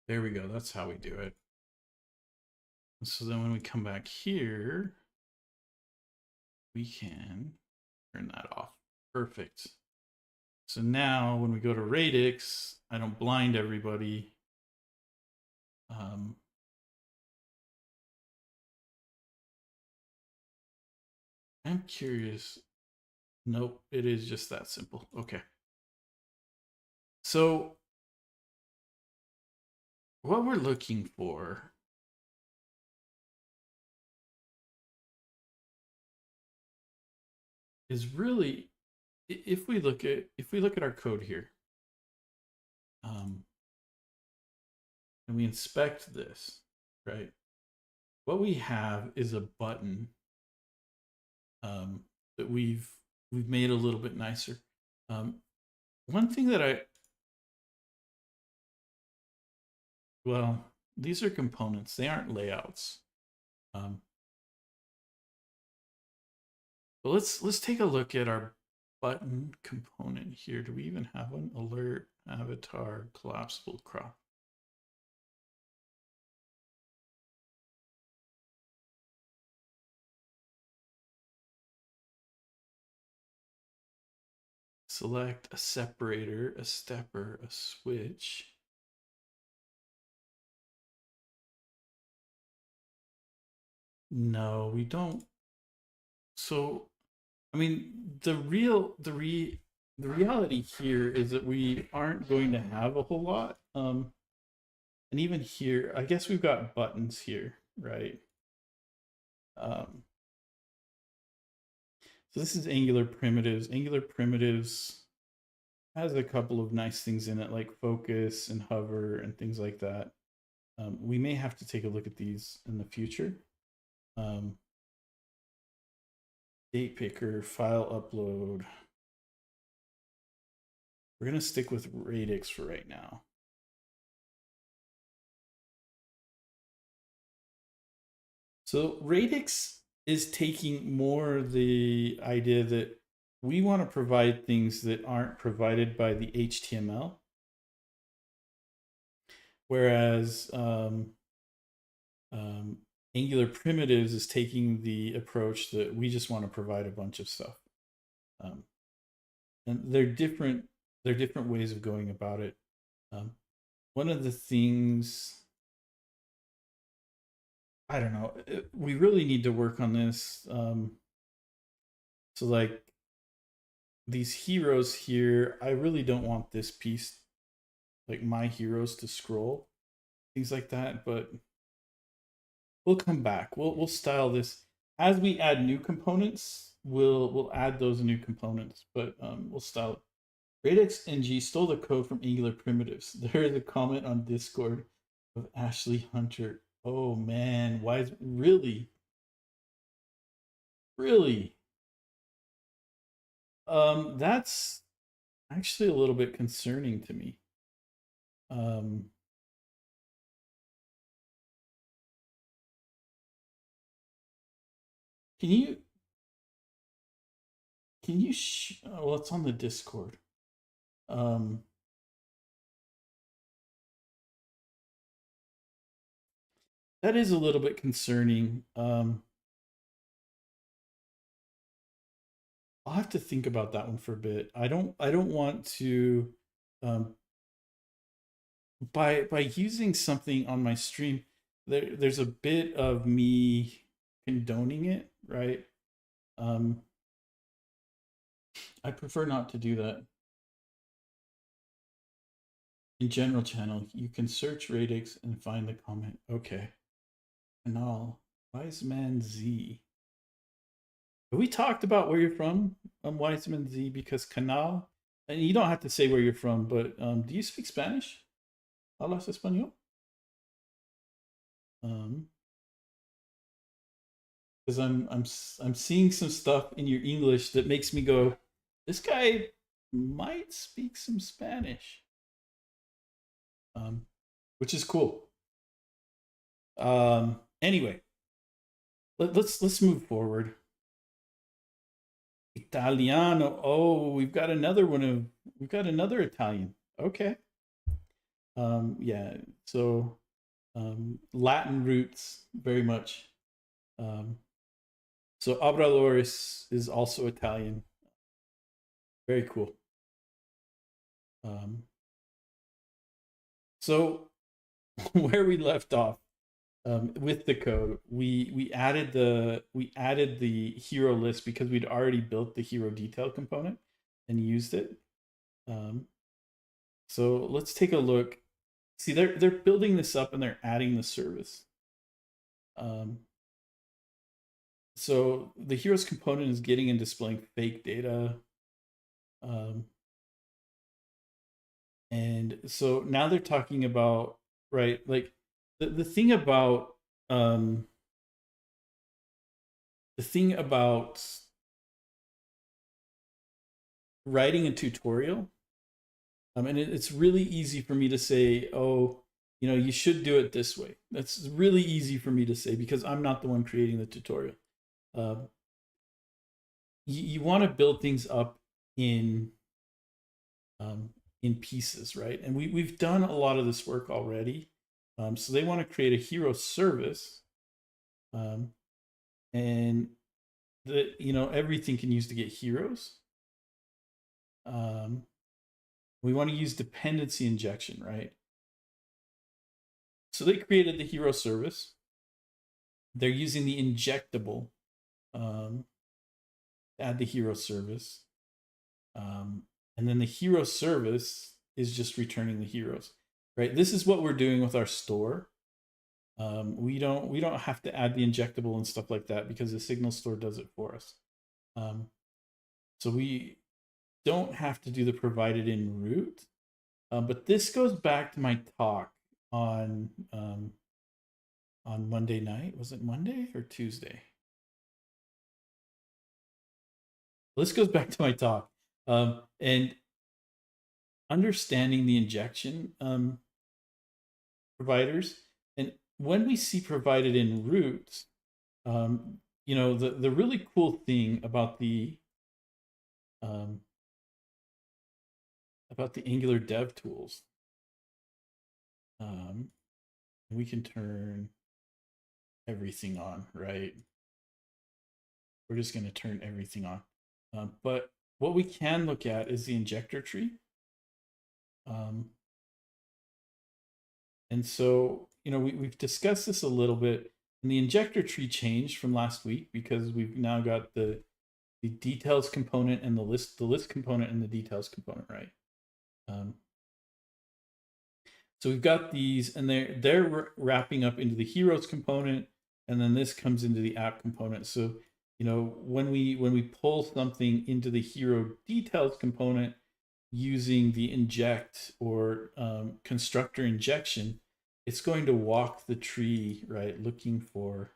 There we go. That's how we do it. So then when we come back here, we can turn that off. Perfect. So now when we go to radix, I don't blind everybody. I'm curious. Nope, it is just that simple. Okay. So what we're looking for is really, if we look at our code here, and we inspect this, right? What we have is a button that we've made a little bit nicer. One thing that well, these are components; they aren't layouts. But let's take a look at our button component here. Do we even have one? Alert, avatar, collapsible crop. Select a separator, a stepper, a switch. No, we don't. So, I mean, the reality here is that we aren't going to have a whole lot. And even here, I guess we've got buttons here, right? So this is Angular primitives. Angular primitives has a couple of nice things in it, like focus and hover and things like that. We may have to take a look at these in the future. Date picker, file upload. We're going to stick with radix for right now. So radix is taking more the idea that we want to provide things that aren't provided by the HTML. Whereas Angular primitives is taking the approach that we just want to provide a bunch of stuff. And they're different ways of going about it. One of the things, I don't know, we really need to work on this. So like these heroes here, I really don't want this piece, like my heroes, to scroll, things like that. But we'll come back. We'll style this as we add new components. We'll add those new components, but we'll style it. Radix NG stole the code from Angular primitives. There is a comment on Discord of Ashley Hunter. Oh man, why is really, really? That's actually a little bit concerning to me. Um, can you well, it's on the Discord. Um, that is a little bit concerning. I'll have to think about that one for a bit. I don't want to um, by using something on my stream. There's a bit of me condoning it, right? Um, I prefer not to do that. In general channel, you can search Radix and find the comment. Okay. Canal. Wise Man Z. Have we talked about where you're from, Wiseman Z? Because Canal, and you don't have to say where you're from, but do you speak Spanish? ¿Hablas español? Because I'm seeing some stuff in your English that makes me go, this guy might speak some Spanish, um, which is cool. Anyway, let's move forward. Italiano. Oh, we've got another Italian. Okay. Yeah. So Latin roots very much. Um, so Obrador is also Italian. Very cool. Um, so where we left off with the code, we added the hero list because we'd already built the hero detail component and used it. Um, so let's take a look. See, they're building this up and they're adding the service. So the heroes component is getting and displaying fake data. And so now they're talking about, right, like the thing about the thing about writing a tutorial, and it's really easy for me to say, oh, you should do it this way. That's really easy for me to say because I'm not the one creating the tutorial. Um, you want to build things up in um, in pieces, right? And we've done a lot of this work already. So they want to create a hero service, um, and everything can use to get heroes. We want to use dependency injection, right? So they created the hero service. They're using the injectable to add the hero service. And then the hero service is just returning the heroes, right? This is what we're doing with our store. We don't have to add the injectable and stuff like that because the signal store does it for us. So we don't have to do the provided in root. But this goes back to my talk on Monday night. Was it Monday or Tuesday? This goes back to my talk. And understanding the injection providers. And when we see provided in root, the really cool thing about the Angular dev tools, we can turn everything on, right? We're just going to turn everything on. But what we can look at is the injector tree. And so, we've discussed this a little bit. And the injector tree changed from last week because we've now got the the details component and the list component and the details component, right? Um, so we've got these, and they're wrapping up into the heroes component, and then this comes into the app component. So when we pull something into the hero details component using the inject or constructor injection, it's going to walk the tree, right, looking for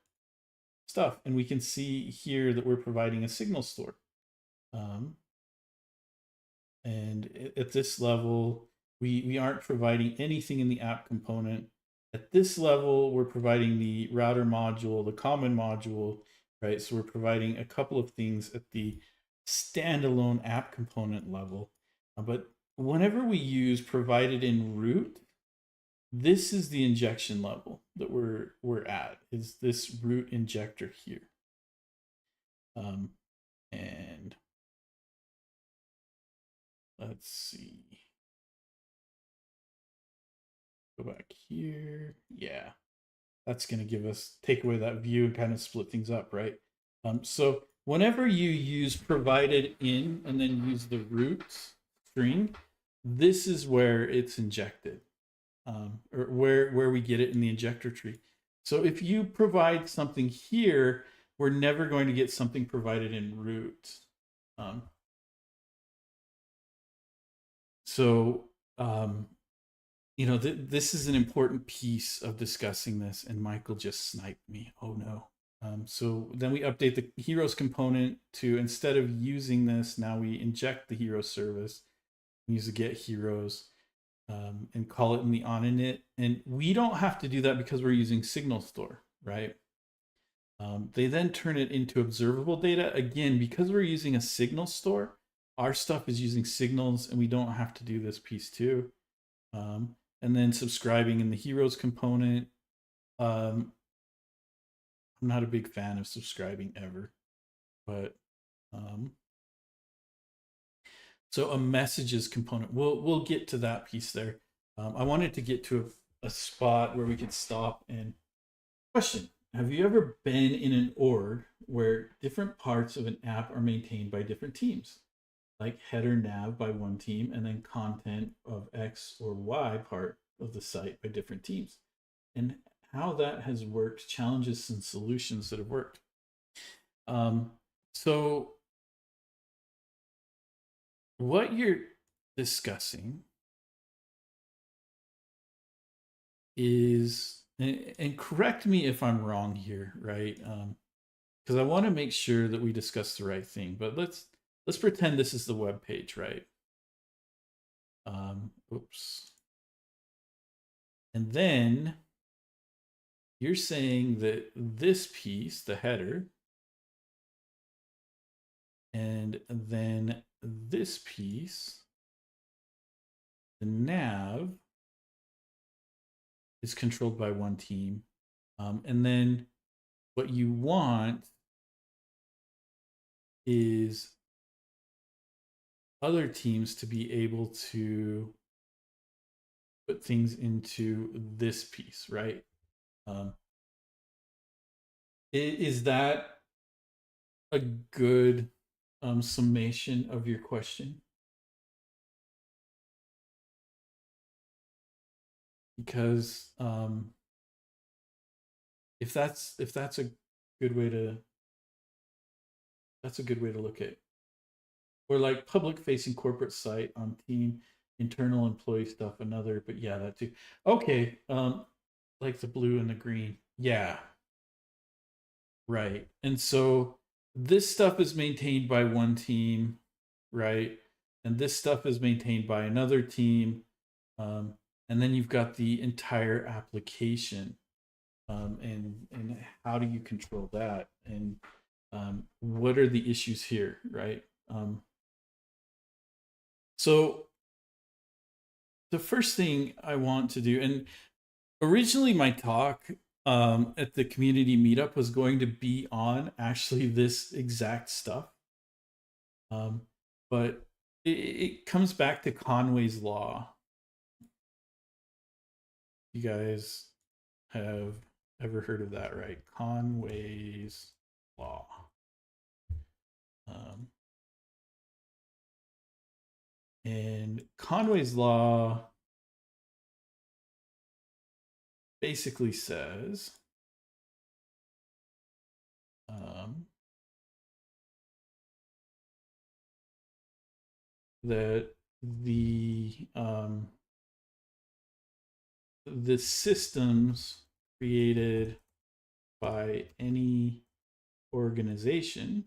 stuff. And we can see here that we're providing a signal store. And at this level, we aren't providing anything in the app component. At this level, we're providing the router module, the common module, right? So we're providing a couple of things at the standalone app component level. But whenever we use provided in root, this is the injection level that we're at, is this root injector here. And let's see. Go back here. Yeah, that's going to give us, take away that view and kind of split things up, right? So whenever you use provided in and then use the root string, this is where it's injected, or where we get it in the injector tree. So if you provide something here, we're never going to get something provided in root. So this is an important piece of discussing this, and Michael just sniped me. Oh no. So then we update the heroes component to, instead of using this, now we inject the hero service, use the get heroes, and call it in the on init. And we don't have to do that because we're using signal store, right? They then turn it into observable data. Again, because we're using a signal store, our stuff is using signals, and we don't have to do this piece too. And then subscribing in the heroes component. I'm not a big fan of subscribing ever, but so a messages component. We'll get to that piece there. I wanted to get to a spot where we could stop and question. Have you ever been in an org where different parts of an app are maintained by different teams? Like header nav by one team, and then content of X or Y part of the site by different teams, and how that has worked, challenges and solutions that have worked. So what you're discussing is, and correct me if I'm wrong here, right? Because I want to make sure that we discuss the right thing, but let's pretend this is the web page, right? Oops. And then you're saying that this piece, the header, and then this piece, the nav, is controlled by one team. And then what you want is other teams to be able to put things into this piece, right? Is that a good summation of your question? Because if that's a good way to, that's a good way to look at it. Or like public facing corporate site on team, internal employee stuff another, but yeah, that too. Okay, like the blue and the green. Yeah, right. And so this stuff is maintained by one team, right? And this stuff is maintained by another team. And then you've got the entire application. And how do you control that? And what are the issues here, right? So the first thing I want to do, and originally my talk at the community meetup was going to be on actually this exact stuff. But it comes back to Conway's Law. You guys have ever heard of that, right? Conway's Law. And Conway's law basically says that the systems created by any organization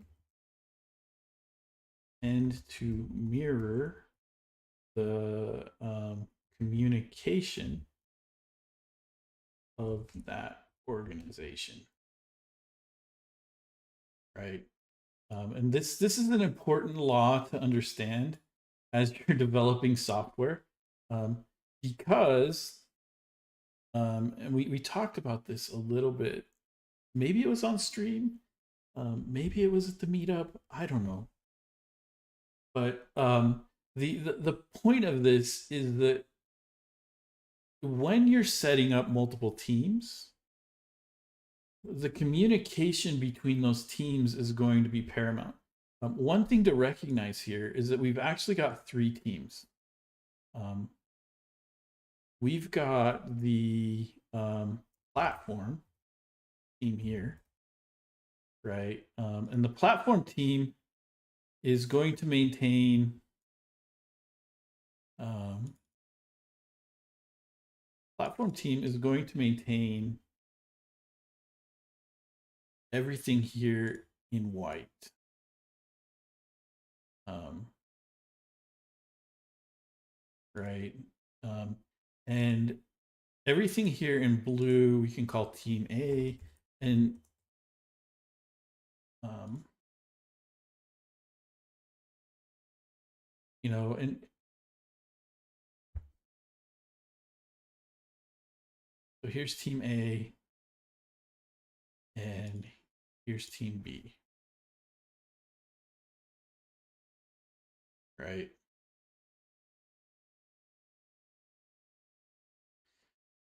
tend to mirror the communication of that organization, right? And this is an important law to understand as you're developing software, because and we talked about this a little bit. Maybe it was on stream, maybe it was at the meetup. I don't know, but the point of this is that when you're setting up multiple teams, the communication between those teams is going to be paramount. One thing to recognize here is that we've actually got 3 teams. We've got the platform team here, right? And the platform team is going to maintain everything here in white. Right? And everything here in blue we can call team A, and you know, and so here's team A and here's team B, right?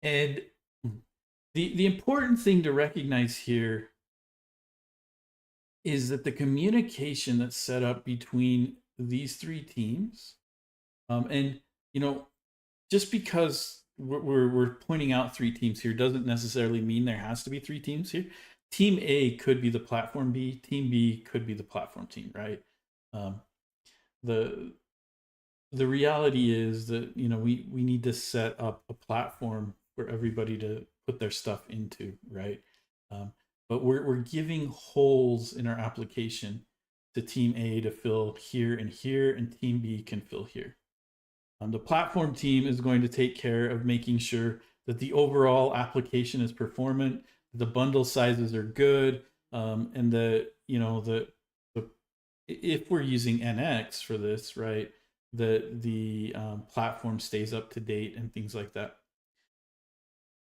And the important thing to recognize here is that the communication that's set up between these 3 teams, and you know, just because we're pointing out 3 teams here doesn't necessarily mean there has to be 3 teams here. Team A could be the platform B, team B could be the platform team, right? The reality is that, you know, we need to set up a platform for everybody to put their stuff into, right? But we're giving holes in our application to team A to fill here and here, and team B can fill here. The platform team is going to take care of making sure that the overall application is performant, the bundle sizes are good, and that, you know, the if we're using NX for this, right, that the platform stays up to date and things like that.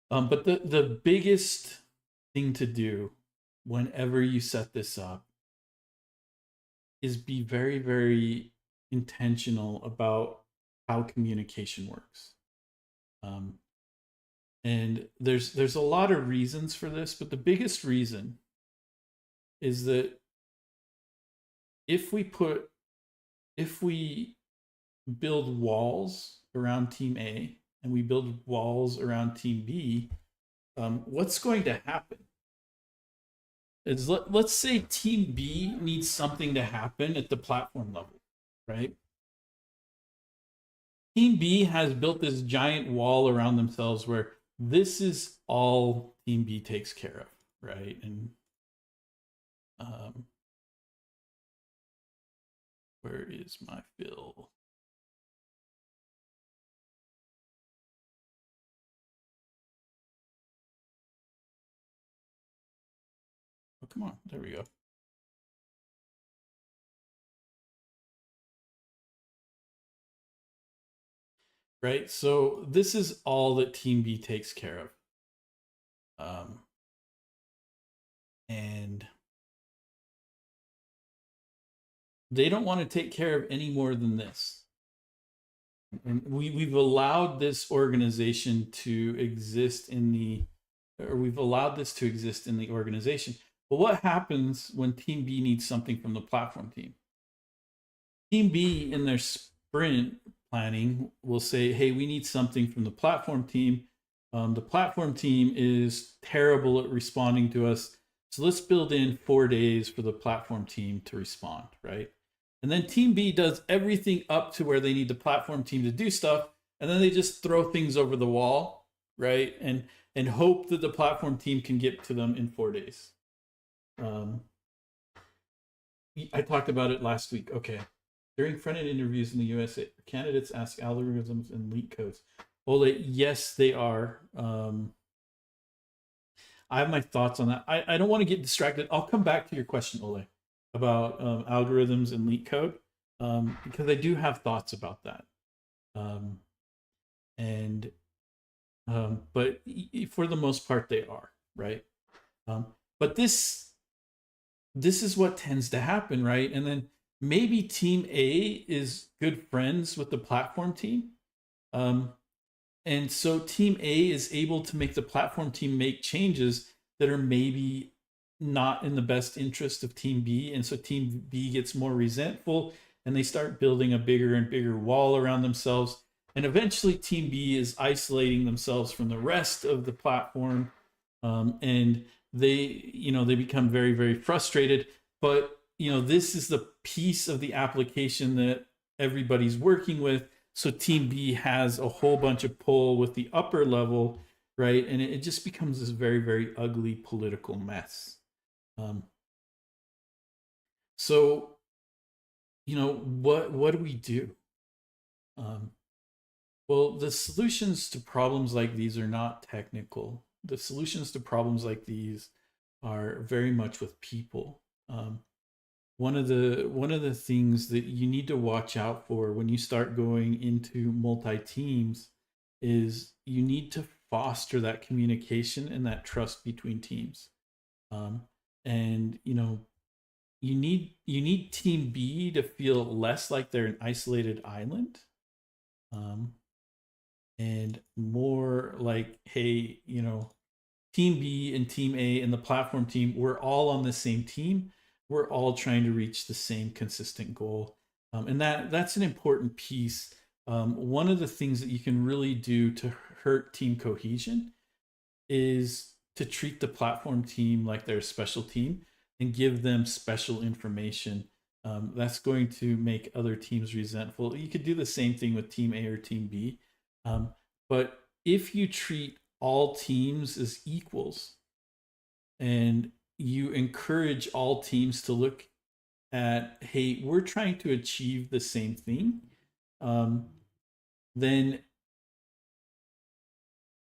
But the biggest thing to do whenever you set this up is be very, very intentional about how communication works. And there's a lot of reasons for this, but the biggest reason is that if we build walls around team A and we build walls around team B, what's going to happen is, let's say team B needs something to happen at the platform level, right? Team B has built this giant wall around themselves where this is all team B takes care of, right? And where is my fill? Oh, come on. There we go. Right? So this is all that team B takes care of. And they don't want to take care of any more than this. And we've allowed this organization to exist in the, or we've allowed this to exist in the organization. But what happens when team B needs something from the platform team? Team B in their sprint planning will say, hey, we need something from the platform team. The platform team is terrible at responding to us. So let's build in 4 days for the platform team to respond, right? And then team B does everything up to where they need the platform team to do stuff. And then they just throw things over the wall, right? And hope that the platform team can get to them in 4 days. I talked about it last week. Okay. During front-end interviews in the USA, candidates ask algorithms and leet codes. Ole, yes, they are. I have my thoughts on that. I don't want to get distracted. I'll come back to your question, Ole, about algorithms and leet code, because I do have thoughts about that. And but for the most part, they are, right? But this is what tends to happen, right? And then maybe team A is good friends with the platform team. And so team A is able to make the platform team make changes that are maybe not in the best interest of team B. And so team B gets more resentful and they start building a bigger and bigger wall around themselves. And eventually team B is isolating themselves from the rest of the platform. And they become very, very frustrated. But this is the piece of the application that everybody's working with. So team B has a whole bunch of pull with the upper level, right? And it just becomes this very, very ugly political mess. So what do we do? Well, the solutions to problems like these are not technical. The solutions to problems like these are very much with people. One of the things that you need to watch out for when you start going into multi-teams is you need to foster that communication and that trust between teams. And you need team B to feel less like they're an isolated island, and more like, hey, team B and team A and the platform team, we're all on the same team. We're all trying to reach the same consistent goal. And that's an important piece. One of the things that you can really do to hurt team cohesion is to treat the platform team like they're a special team and give them special information. That's going to make other teams resentful. You could do the same thing with team A or team B. But if you treat all teams as equals and you encourage all teams to look at, hey, we're trying to achieve the same thing, then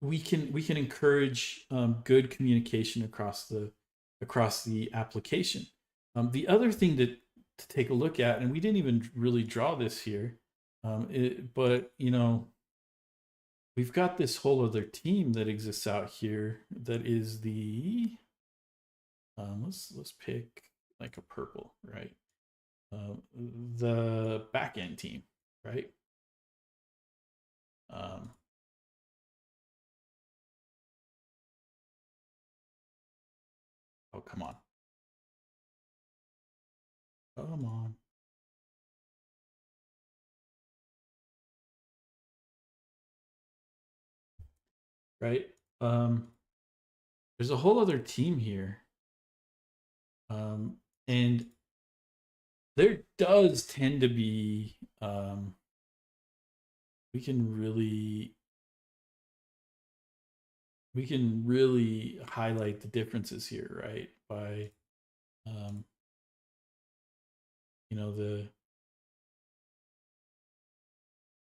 we can encourage good communication across the application. The other thing to take a look at, and we didn't even really draw this here, but we've got this whole other team that exists out here that is the let's pick like a purple, right? The backend team, right? Oh, come on. Come on. Right? There's a whole other team here. And there does tend to be we can really highlight the differences here, right? By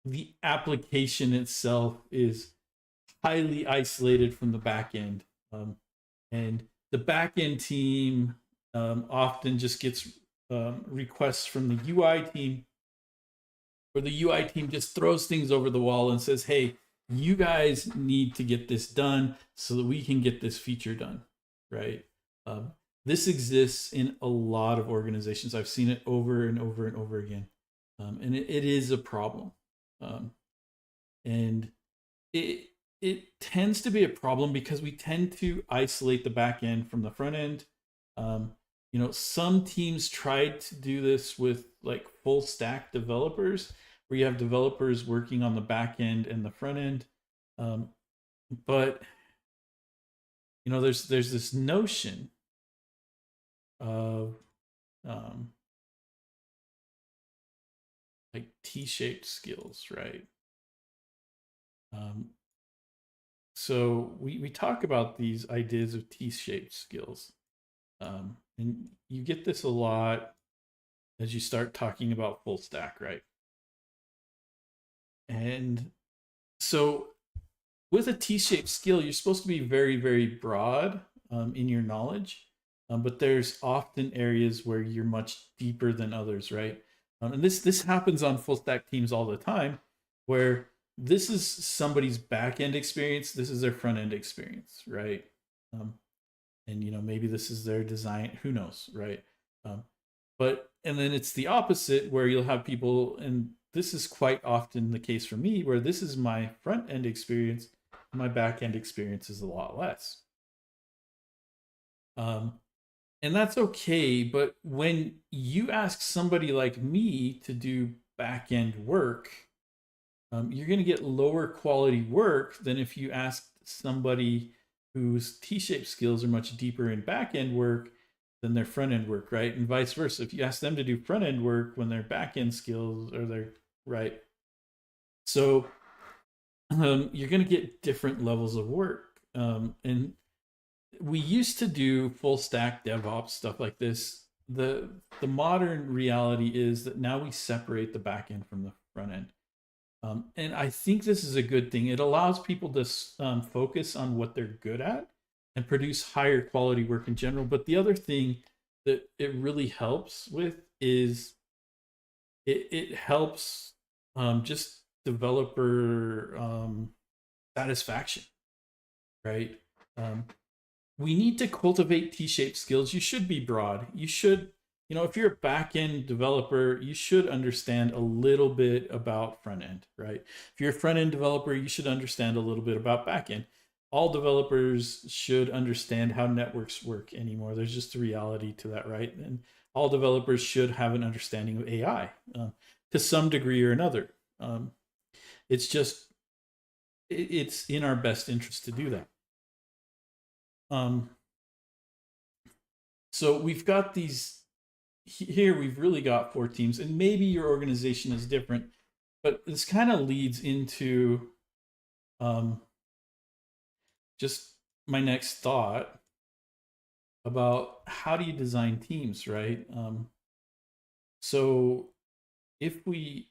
the application itself is highly isolated from the back end, and the back end team often just gets requests from the UI team, or the UI team just throws things over the wall and says, hey, you guys need to get this done so that we can get this feature done, right? This exists in a lot of organizations. I've seen it over and over and over again, and it is a problem. And it tends to be a problem because we tend to isolate the back end from the front end. some teams tried to do this with like full stack developers, where you have developers working on the back end and the front end. Um, but there's this notion of um, like T-shaped skills, right? Um, so we talk about these ideas of T-shaped skills, and you get this a lot as you start talking about full stack, right? And so with a T-shaped skill, you're supposed to be very, very broad in your knowledge, but there's often areas where you're much deeper than others, right? And this happens on full stack teams all the time, where this is somebody's back end experience, this is their front end experience, right? Um, and maybe this is their design, who knows, right? Um, but and then it's the opposite, where you'll have people, and this is quite often the case for me, where this is my front end experience, my back end experience is a lot less. um, and that's okay, but when you ask somebody like me to do back end work, you're going to get lower quality work than if you asked somebody whose T-shaped skills are much deeper in back end work than their front end work, right? And vice versa. If you ask them to do front end work when their back end skills are there, right? So you're going to get different levels of work. And we used to do full stack DevOps stuff like this. The modern reality is that now we separate the back end from the front end. And I think this is a good thing. It allows people to focus on what they're good at and produce higher quality work in general. But the other thing that it really helps with is it helps just developer satisfaction, right? Um, we need to cultivate T-shaped skills. You should be broad. You should, if you're a back-end developer, you should understand a little bit about front end, right? If you're a front-end developer, you should understand a little bit about back-end. All developers should understand how networks work anymore. There's just a reality to that, right? And all developers should have an understanding of AI to some degree or another. It's just, it's in our best interest to do that. Um, so we've got these here, we've really got four teams, and maybe your organization is different, but this kind of leads into um, just my next thought about how do you design teams, right? So if we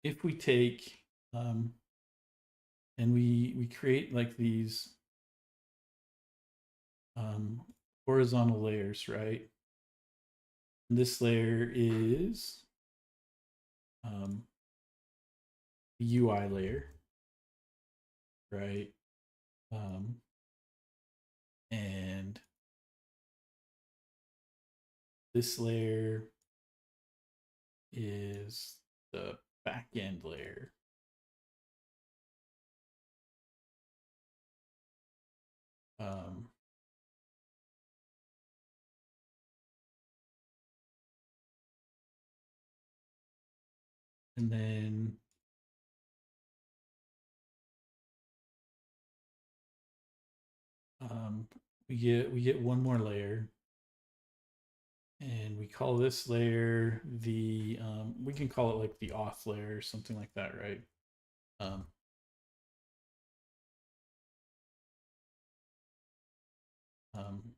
take and we create like these horizontal layers, right? And this layer is the UI layer, right? Um, and this layer is the backend layer. Um, and then we get one more layer, and we call this layer the we can call it like the auth layer or something like that, right? Um, um,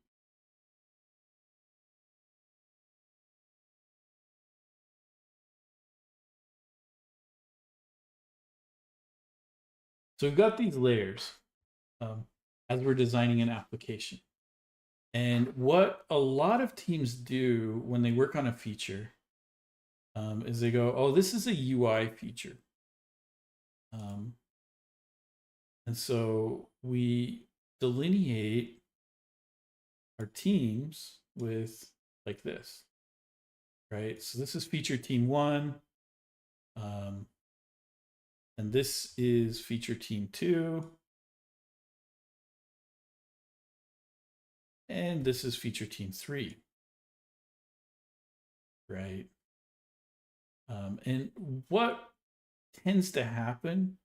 so we've got these layers as we're designing an application. And what a lot of teams do when they work on a feature is they go, oh, this is a UI feature. Um, and so we delineate our teams with like this, right? So this is feature team one, um, and this is feature team two, And this is feature team 3, right? And what tends to happen,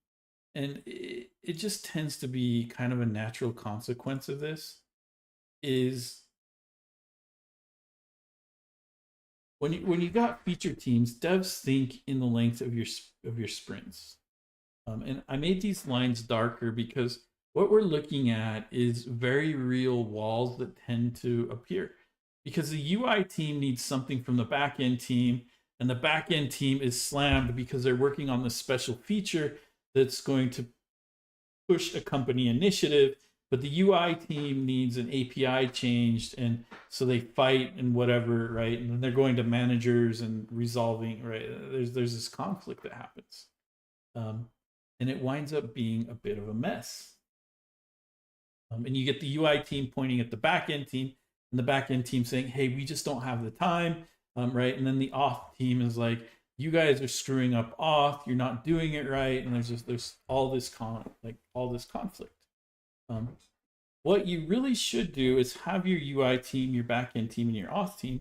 and it just tends to be kind of a natural consequence of this, is when you got feature teams, devs think in the length of your sprints. And I made these lines darker because what we're looking at is very real walls that tend to appear. Because the UI team needs something from the backend team, and the backend team is slammed because they're working on this special feature that's going to push a company initiative, but the UI team needs an API changed, and so they fight and whatever, right? And then they're going to managers and resolving, right? There's this conflict that happens, and it winds up being a bit of a mess. And you get the UI team pointing at the backend team, and the backend team saying, "Hey, we just don't have the time," right? And then the auth team is like, "You guys are screwing up auth. You're not doing it right." And there's all this conflict. Um, what you really should do is have your UI team, your backend team, and your auth team,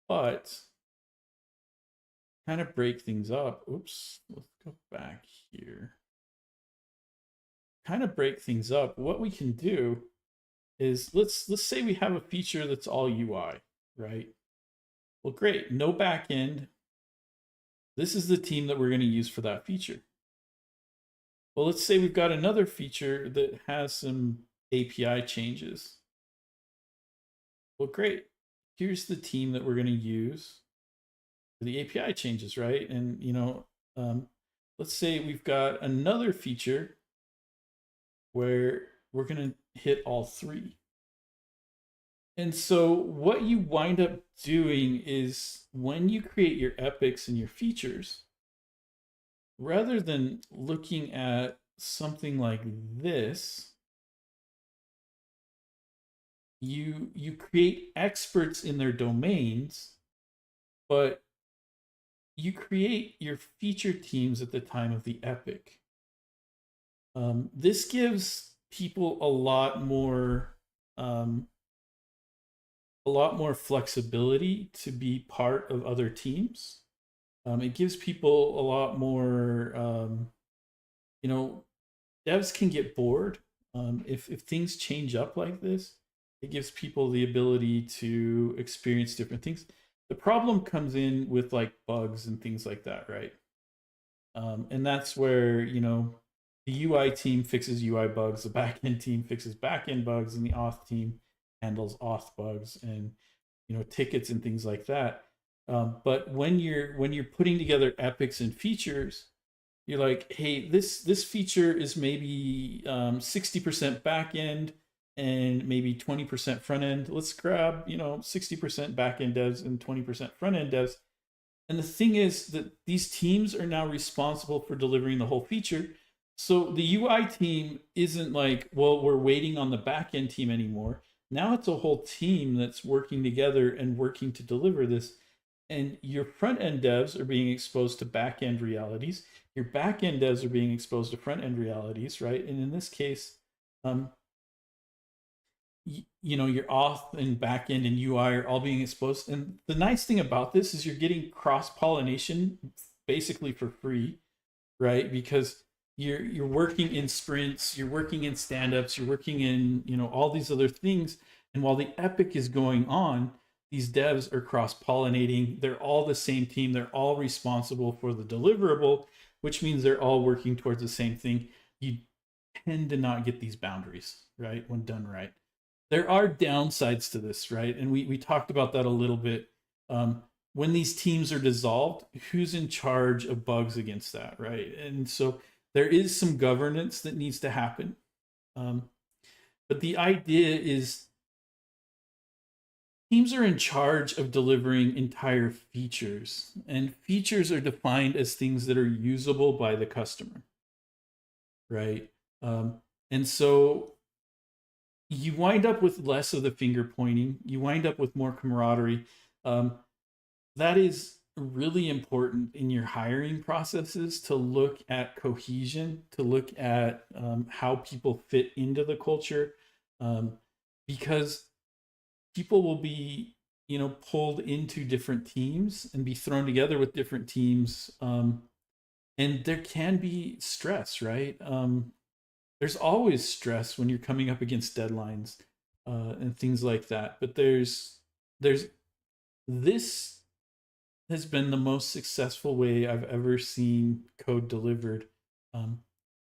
but kind of break things up. Oops, let's go back here. Kind of break things up. What we can do is let's say we have a feature that's all UI, right? Well, great, no backend. This is the team that we're going to use for that feature. Well, let's say we've got another feature that has some API changes. Well, great. Here's the team that we're going to use for the API changes, right? And, let's say we've got another feature where we're going to hit all 3. And so what you wind up doing is when you create your epics and your features, rather than looking at something like this, you create experts in their domains, but you create your feature teams at the time of the epic. This gives people a lot more flexibility to be part of other teams. It gives people a lot more, devs can get bored. If things change up like this, it gives people the ability to experience different things. The problem comes in with like bugs and things like that, right? And that's where, the UI team fixes UI bugs, the backend team fixes backend bugs, and the auth team handles auth bugs and tickets and things like that. But when you're putting together epics and features, you're like, hey, this feature is maybe 60% back end and maybe 20% front end. Let's grab 60% back end devs and 20% front end devs. And the thing is that these teams are now responsible for delivering the whole feature. So the UI team isn't like, well, we're waiting on the back end team anymore. Now it's a whole team that's working together and working to deliver this. And your front end devs are being exposed to back end realities. Your back end devs are being exposed to front end realities, right? And in this case, your auth and back end and UI are all being exposed. And the nice thing about this is you're getting cross pollination basically for free, right? Because you're working in sprints, you're working in stand-ups, you're working in all these other things. And while the epic is going on, these devs are cross-pollinating. They're all the same team. They're all responsible for the deliverable, which means they're all working towards the same thing. You tend to not get these boundaries, right, when done right. There are downsides to this, right? And we talked about that a little bit. When these teams are dissolved, who's in charge of bugs against that, right? And so there is some governance that needs to happen. But the idea is teams are in charge of delivering entire features, and features are defined as things that are usable by the customer, right? And so you wind up with less of the finger pointing. You wind up with more camaraderie. That is really important in your hiring processes, to look at cohesion, to look at how people fit into the culture. because people will be, pulled into different teams and be thrown together with different teams. And there can be stress, right? There's always stress when you're coming up against deadlines and things like that. But there's this has been the most successful way I've ever seen code delivered. Um,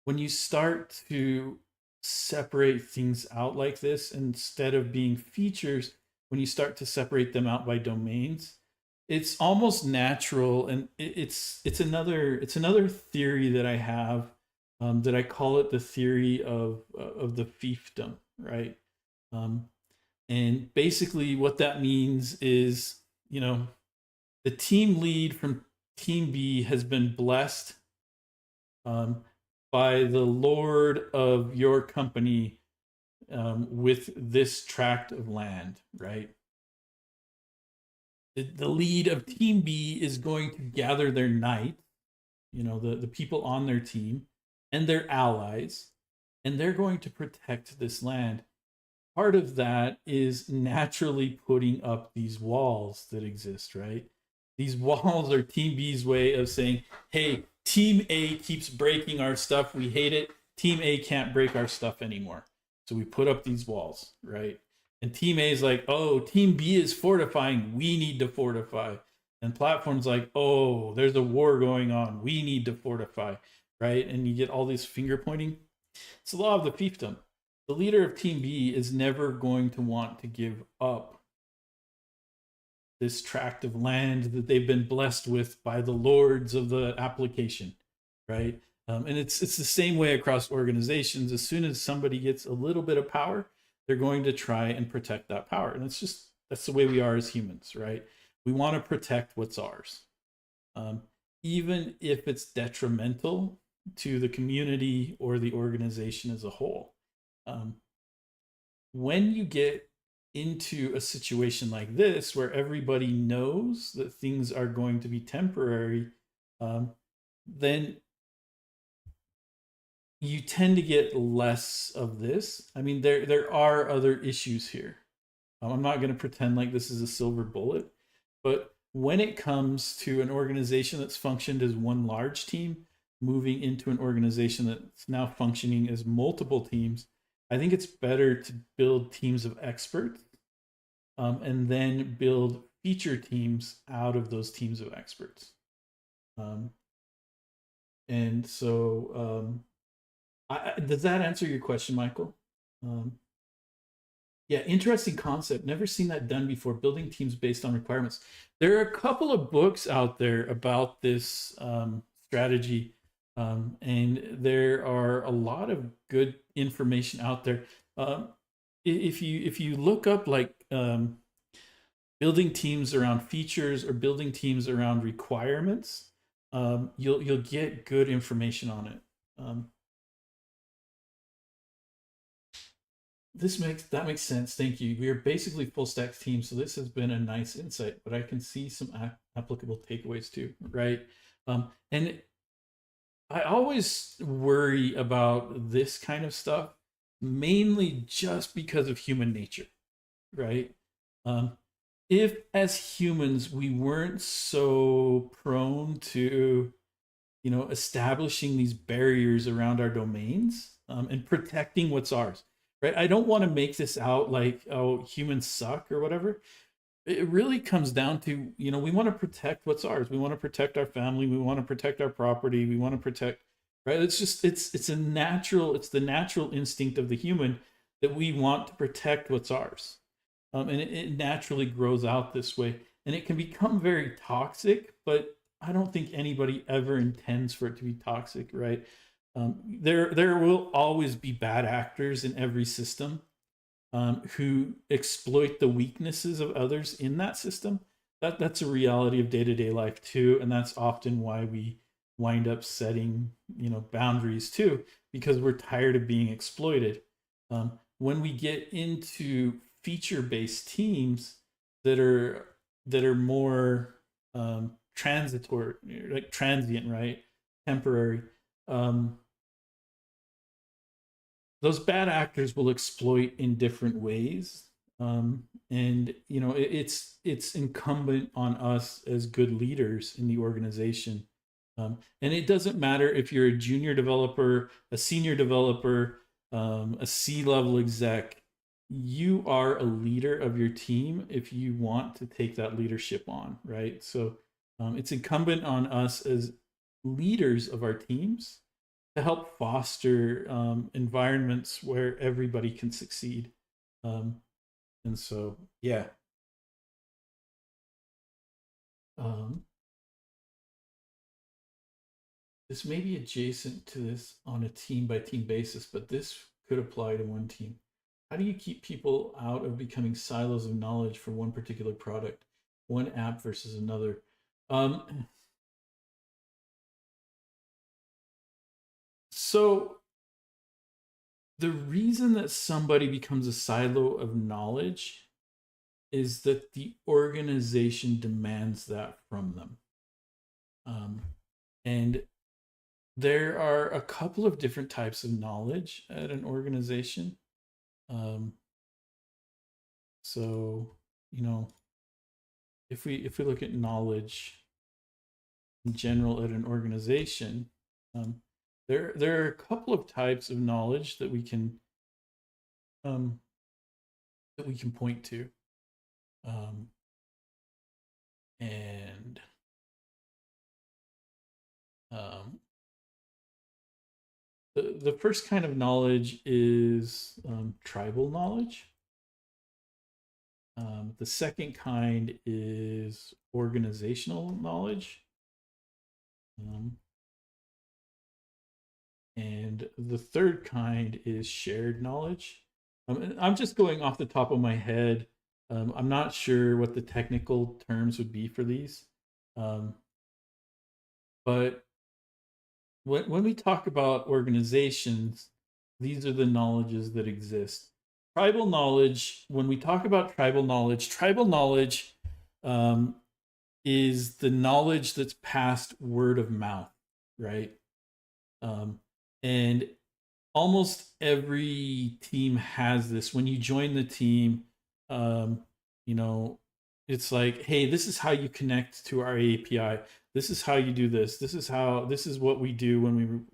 when you start to separate things out like this, instead of being features, when you start to separate them out by domains, it's almost natural, and it's another theory that I have, that I call it the theory of the fiefdom, right? Um, and basically, what that means is, you know, the team lead from Team B has been blessed, um, by the Lord of your company, with this tract of land, right? The lead of Team B is going to gather their knights, the people on their team, and their allies, and they're going to protect this land. Part of that is naturally putting up these walls that exist, right? These walls are Team B's way of saying, hey, Team A keeps breaking our stuff. We hate it. Team A can't break our stuff anymore. So we put up these walls, right? And Team A is like, oh, Team B is fortifying. We need to fortify. And Platform's like, oh, there's a war going on. We need to fortify, right? And you get all this finger pointing. It's the law of the fiefdom. The leader of Team B is never going to want to give up this tract of land that they've been blessed with by the lords of the application, right? And it's the same way across organizations. As soon as somebody gets a little bit of power, they're going to try and protect that power, and that's the way we are as humans, right? We want to protect what's ours, um, even if it's detrimental to the community or the organization as a whole. Um, when you get into a situation like this where everybody knows that things are going to be temporary, then you tend to get less of this. I mean, there are other issues here. I'm not going to pretend like this is a silver bullet, but when it comes to an organization that's functioned as one large team moving into an organization that's now functioning as multiple teams, I think it's better to build teams of experts, and then build feature teams out of those teams of experts. Um, and so, does that answer your question, Michael? Um, yeah, interesting concept. Never seen that done before. Building teams based on requirements. There are a couple of books out there about this, strategy, and there are a lot of good information out there. Um, if you look up like, building teams around features or building teams around requirements, you'll get good information on it. Um, that makes sense. Thank you. We are basically full stack teams, so this has been a nice insight. But I can see some applicable takeaways too, right? And I always worry about this kind of stuff, mainly just because of human nature, right? Um, if as humans we weren't so prone to, establishing these barriers around our domains, and protecting what's ours, right? I don't want to make this out like, oh, humans suck or whatever. It really comes down to, we want to protect what's ours. We want to protect our family. We want to protect our property. We want to protect, right? It's the natural instinct of the human that we want to protect what's ours. And it naturally grows out this way, and it can become very toxic. But I don't think anybody ever intends for it to be toxic, right? There will always be bad actors in every system, who exploit the weaknesses of others in that system. That's a reality of day to day life too, and that's often why we wind up setting, boundaries too, because we're tired of being exploited. When we get into feature based teams that are more, transitory, like transient, right, temporary, um, those bad actors will exploit in different ways. And it's incumbent on us as good leaders in the organization. And it doesn't matter if you're a junior developer, a senior developer, a C-level exec. You are a leader of your team if you want to take that leadership on, right? So it's incumbent on us as leaders of our teams to help foster environments where everybody can succeed. Um, and so, yeah. Um, this may be adjacent to this on a team by team basis, but this could apply to one team. How do you keep people out of becoming silos of knowledge for one particular product, one app versus another? So the reason that somebody becomes a silo of knowledge is that the organization demands that from them. And there are a couple of different types of knowledge at an organization. Um, so, you know, if we look at knowledge in general at an organization, um, there are a couple of types of knowledge um, that we can point to. Um, and um, the first kind of knowledge is tribal knowledge. The second kind is organizational knowledge. Um, and the third kind is shared knowledge. I'm just going off the top of my head. I'm not sure what the technical terms would be for these. Um, but when we talk about organizations, these are the knowledges that exist. Tribal knowledge, when we talk about tribal knowledge um, is the knowledge that's passed word of mouth, right? Um, and almost every team has this. When you join the team, um, you know, it's like, hey, this is how you connect to our API. This is how you do this. This is what we do when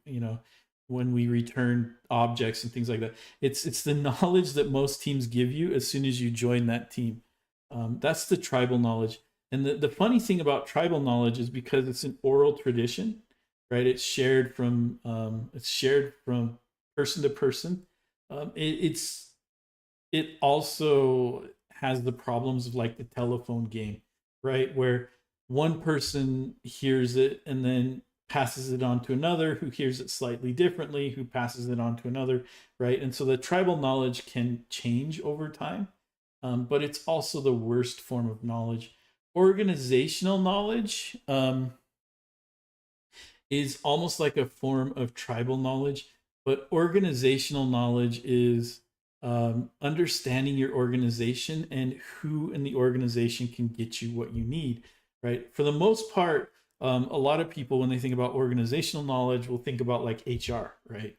when we return objects and things like that. It's the knowledge that most teams give you as soon as you join that team. That's the tribal knowledge. And the funny thing about tribal knowledge is because it's an oral tradition, right? It's shared from person to person. It also has the problems of like the telephone game, right? Where one person hears it and then passes it on to another who hears it slightly differently, who passes it on to another, right? And so the tribal knowledge can change over time, but it's also the worst form of knowledge. Organizational knowledge is almost like a form of tribal knowledge, but organizational knowledge is understanding your organization and who in the organization can get you what you need, right? For the most part, a lot of people, when they think about organizational knowledge, will think about like HR, right?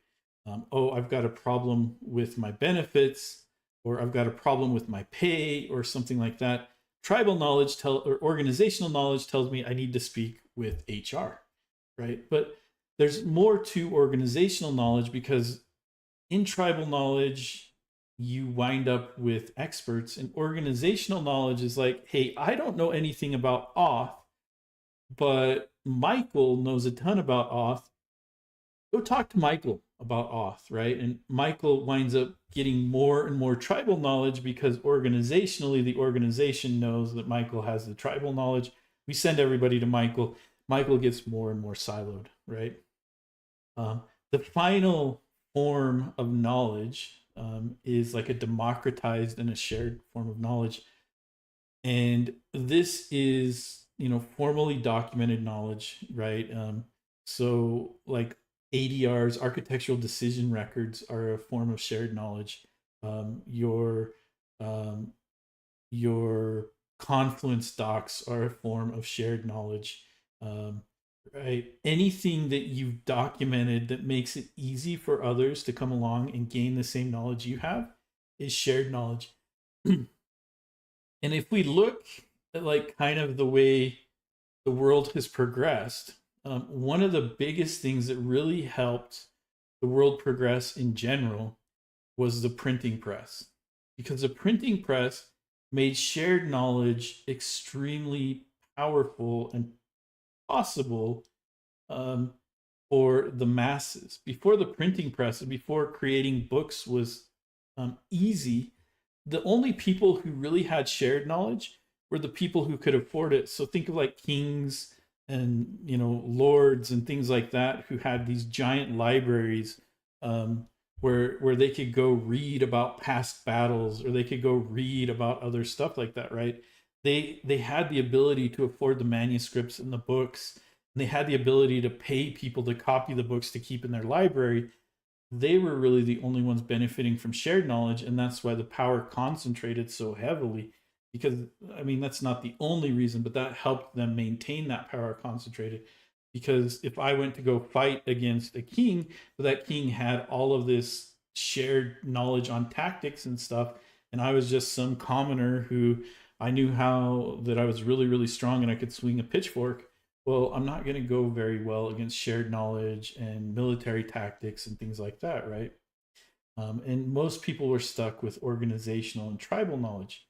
Oh, I've got a problem with my benefits, or I've got a problem with my pay, or something like that. Tribal knowledge or organizational knowledge tells me I need to speak with HR, right? But there's more to organizational knowledge because in tribal knowledge, you wind up with experts, and organizational knowledge is like, hey, I don't know anything about auth, but Michael knows a ton about auth. Go talk to Michael about auth, right? And Michael winds up getting more and more tribal knowledge because organizationally, the organization knows that Michael has the tribal knowledge. We send everybody to Michael. Michael gets more and more siloed, right? Um, the final form of knowledge is like a democratized and a shared form of knowledge. And this is, formally documented knowledge, right? So like ADRs, architectural decision records, are a form of shared knowledge. Um, your um, your Confluence docs are a form of shared knowledge. Um, right? Anything that you've documented that makes it easy for others to come along and gain the same knowledge you have is shared knowledge. And if we look at like kind of the way the world has progressed, one of the biggest things that really helped the world progress in general was the printing press, because the printing press made shared knowledge extremely powerful and possible, um, for the masses. Before the printing press, before creating books was easy, the only people who really had shared knowledge were the people who could afford it. So think of like kings and lords and things like that, who had these giant libraries, where they could go read about past battles, or they could go read about other stuff like that, right? They had the ability to afford the manuscripts and the books, and they had the ability to pay people to copy the books to keep in their library. They were really the only ones benefiting from shared knowledge, and that's why the power concentrated so heavily. Because I mean, that's not the only reason, but that helped them maintain that power concentrated. Because if I went to go fight against a king, but that king had all of this shared knowledge on tactics and stuff, and I was just some commoner who I knew how that I was really, really strong and I could swing a pitchfork, well, I'm not going to go very well against shared knowledge and military tactics and things like that, right? And most people were stuck with organizational and tribal knowledge.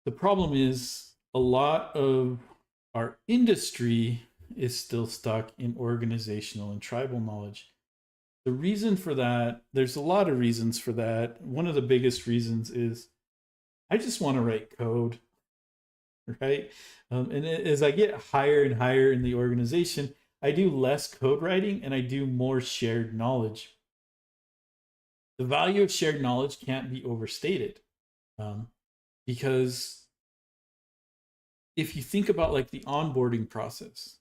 The problem is a lot of our industry is still stuck in organizational and tribal knowledge. The reason for that, there's a lot of reasons for that. One of the biggest reasons is I just want to write code, right? And as I get higher and higher in the organization, I do less code writing and I do more shared knowledge. The value of shared knowledge can't be overstated, because if you think about like the onboarding process,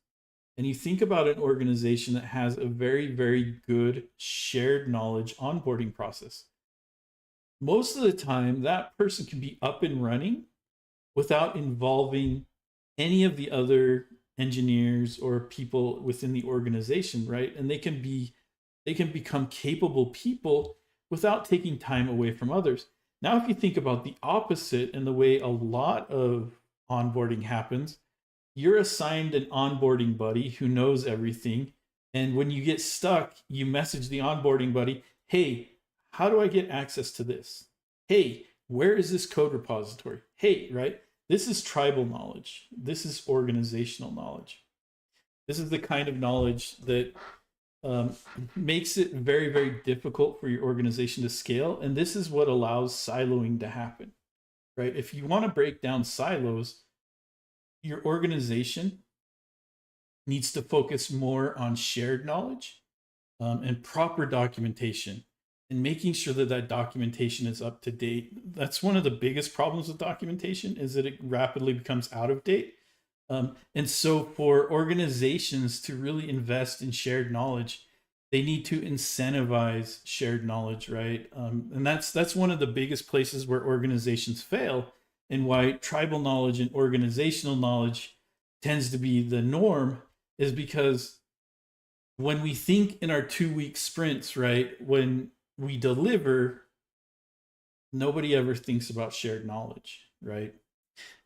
and you think about an organization that has a very, very good shared knowledge onboarding process, most of the time that person can be up and running without involving any of the other engineers or people within the organization, right? And they can become capable people without taking time away from others. Now, if you think about the opposite and the way a lot of onboarding happens, you're assigned an onboarding buddy who knows everything. And when you get stuck, you message the onboarding buddy, hey, how do I get access to this? Hey, where is this code repository? Hey, right? This is tribal knowledge. This is organizational knowledge. This is the kind of knowledge that makes it very, very difficult for your organization to scale. And this is what allows siloing to happen, right? If you want to break down silos, your organization needs to focus more on shared knowledge, and proper documentation, and making sure that that documentation is up to date. That's one of the biggest problems with documentation, is that it rapidly becomes out of date. And so for organizations to really invest in shared knowledge, they need to incentivize shared knowledge, right? And that's one of the biggest places where organizations fail, and why tribal knowledge and organizational knowledge tends to be the norm, is because when we think in our 2 week sprints, right, when we deliver, nobody ever thinks about shared knowledge, right?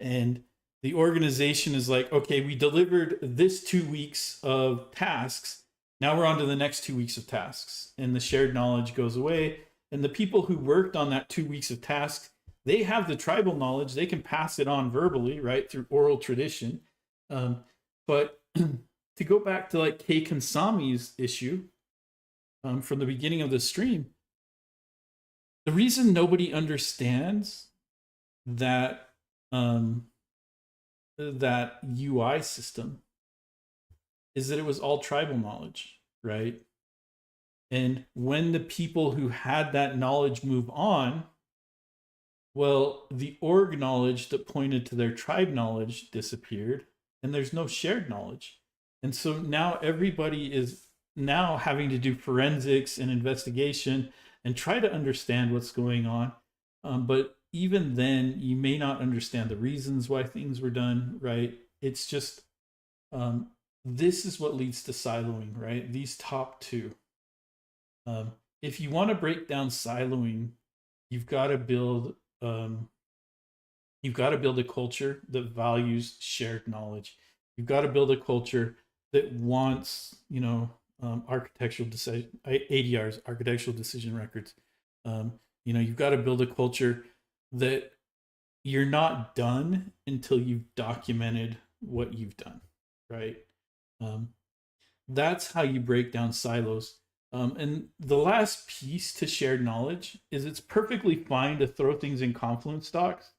And the organization is like, okay, we delivered this 2 weeks of tasks. Now we're on to the next 2 weeks of tasks. And the shared knowledge goes away. And the people who worked on that 2 weeks of tasks, they have the tribal knowledge. They can pass it on verbally, right, through oral tradition. But to go back to like Kei Kansami's issue, from the beginning of the stream, the reason nobody understands that that UI system is that it was all tribal knowledge, right? And when the people who had that knowledge move on, well, the org knowledge that pointed to their tribe knowledge disappeared, and there's no shared knowledge. And so now everybody is now having to do forensics and investigation and try to understand what's going on. But even then, you may not understand the reasons why things were done, right? It's just this is what leads to siloing, right? These top two. Um, if you want to break down siloing, you've got to build um, you've got to build a culture that values shared knowledge. You've got to build a culture that wants, architectural decision ADRs, architectural decision records. You've got to build a culture that you're not done until you've documented what you've done, right? Um, that's how you break down silos. And the last piece to shared knowledge is it's perfectly fine to throw things in Confluence docs,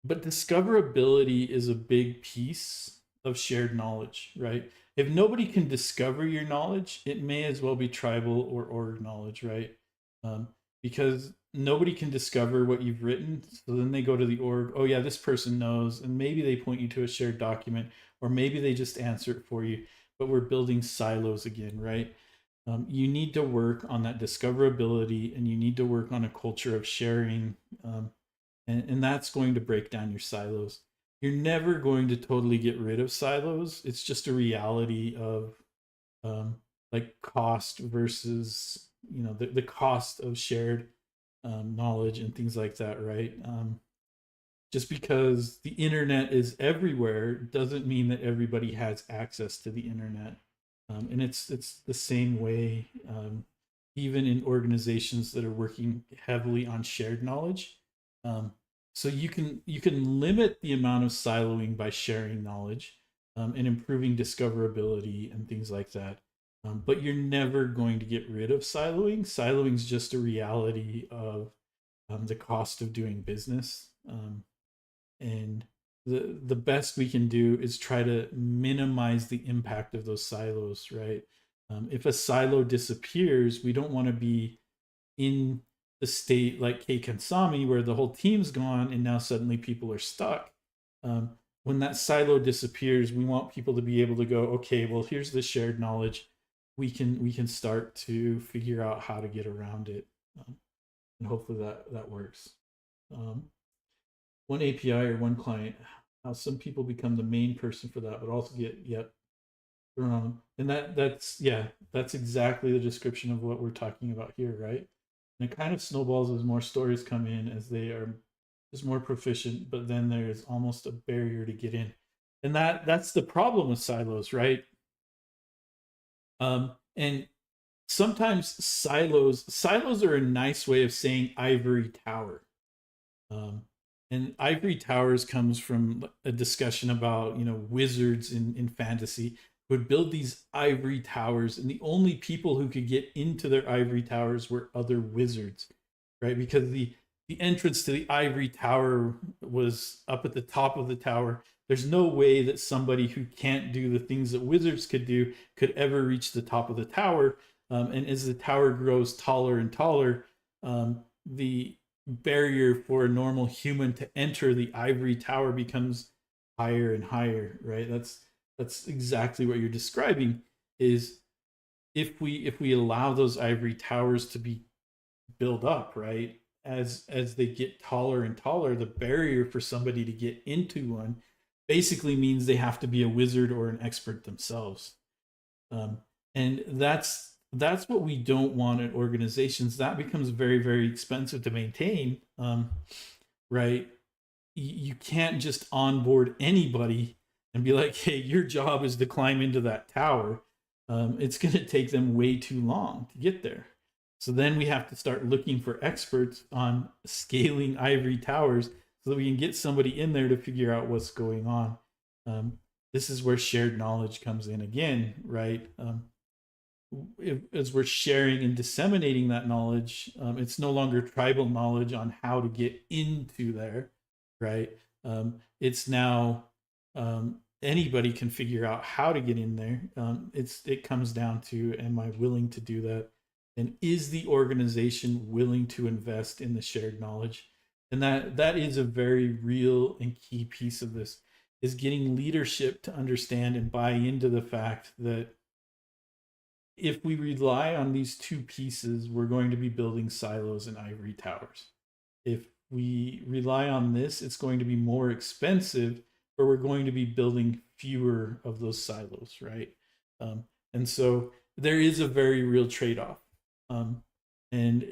but discoverability is a big piece of shared knowledge, right? If nobody can discover your knowledge, it may as well be tribal or org knowledge, right? Um, because nobody can discover what you've written. So then they go to the org. Oh, yeah, this person knows. And maybe they point you to a shared document, or maybe they just answer it for you. But we're building silos again, right? You need to work on that discoverability, and you need to work on a culture of sharing. And that's going to break down your silos. You're never going to totally get rid of silos. It's just a reality of um, like cost versus the cost of shared knowledge and things like that, right? Just because the internet is everywhere doesn't mean that everybody has access to the internet, and it's the same way even in organizations that are working heavily on shared knowledge. Um, so you can limit the amount of siloing by sharing knowledge and improving discoverability and things like that. But you're never going to get rid of siloing. Siloing is just a reality of the cost of doing business. And the best we can do is try to minimize the impact of those silos, right? If a silo disappears, we don't want to be in the state like K Kansami where the whole team's gone and now suddenly people are stuck. When that silo disappears, we want people to be able to go, okay, well, here's the shared knowledge. We can start to figure out how to get around it, and hopefully that works. Um, one API or one client, how some people become the main person for that, but also get thrown on. And that's exactly the description of what we're talking about here, right? And it kind of snowballs as more stories come in as they are just more proficient, but then there's almost a barrier to get in. And that's the problem with silos, right? And sometimes silos are a nice way of saying ivory tower. Um, and ivory towers comes from a discussion about wizards in fantasy would build these ivory towers, and the only people who could get into their ivory towers were other wizards, right? Because the entrance to the ivory tower was up at the top of the tower. There's no way that somebody who can't do the things that wizards could do could ever reach the top of the tower. And as the tower grows taller and taller, the barrier for a normal human to enter the ivory tower becomes higher and higher, right? That's exactly what you're describing. Is if we allow those ivory towers to be built up, right, as they get taller and taller, the barrier for somebody to get into one basically means they have to be a wizard or an expert themselves. And that's what we don't want at organizations. That becomes very, very expensive to maintain, right? You can't just onboard anybody and be like, hey, your job is to climb into that tower. It's going to take them way too long to get there. So then we have to start looking for experts on scaling ivory towers so that we can get somebody in there to figure out what's going on. This is where shared knowledge comes in again, right? As we're sharing and disseminating that knowledge, it's no longer tribal knowledge on how to get into there, right? It's now anybody can figure out how to get in there. It comes down to, am I willing to do that? And is the organization willing to invest in the shared knowledge? And that is a very real and key piece of this, is getting leadership to understand and buy into the fact that if we rely on these two pieces, we're going to be building silos and ivory towers. If we rely on this, it's going to be more expensive, but we're going to be building fewer of those silos, right? Um, and so there is a very real trade-off. Um, and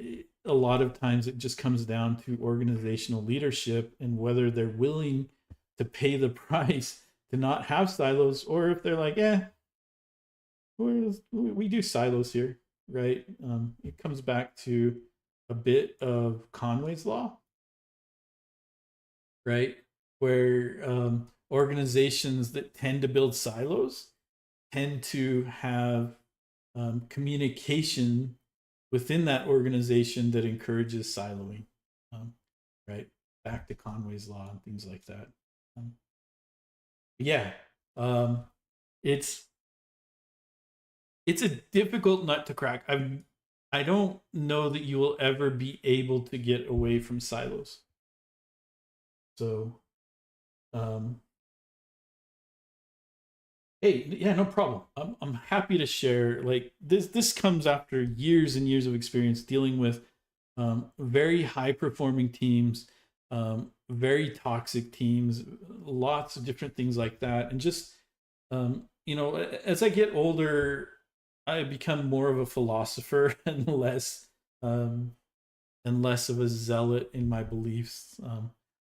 a lot of times it just comes down to organizational leadership and whether they're willing to pay the price to not have silos, or if they're like, yeah, we do silos here, right? It comes back to a bit of Conway's Law, right? Where organizations that tend to build silos tend to have communication within that organization that encourages siloing, um, right? Back to Conway's Law and things like that. Um, yeah, um, it's it's a difficult nut to crack. I don't know that you will ever be able to get away from silos. So, um, hey, yeah, no problem. I'm happy to share. Like this comes after years and years of experience dealing with very high performing teams, very toxic teams, lots of different things like that, and just as I get older, I become more of a philosopher um, and less of a zealot in my beliefs.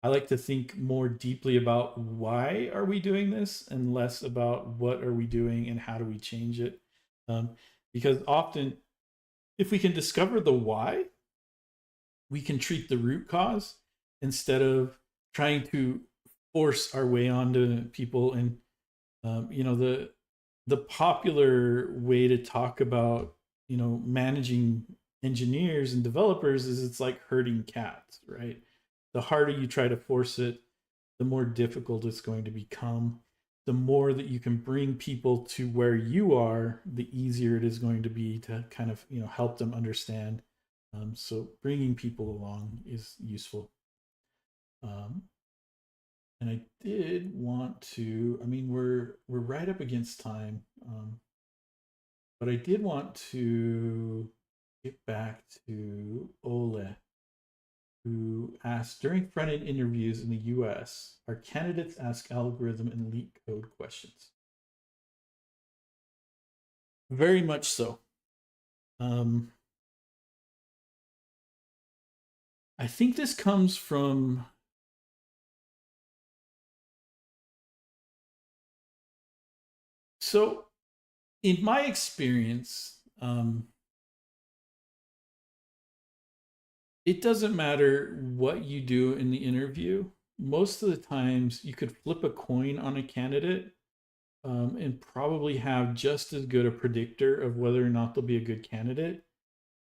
I like to think more deeply about why are we doing this and less about what are we doing and how do we change it. Um, because often, if we can discover the why, we can treat the root cause instead of trying to force our way onto people. And the popular way to talk about managing engineers and developers is it's like herding cats, right? The harder you try to force it, the more difficult it's going to become. The more that you can bring people to where you are, the easier it is going to be to kind of help them understand. So bringing people along is useful. Um, and I did want to. I mean, we're right up against time, but I did want to get back to Ole, who asked during front end interviews in the US, are candidates ask algorithm and leet code questions? Very much so. Um, I think this comes from so in my experience, it doesn't matter what you do in the interview. Most of the times, you could flip a coin on a candidate and probably have just as good a predictor of whether or not they'll be a good candidate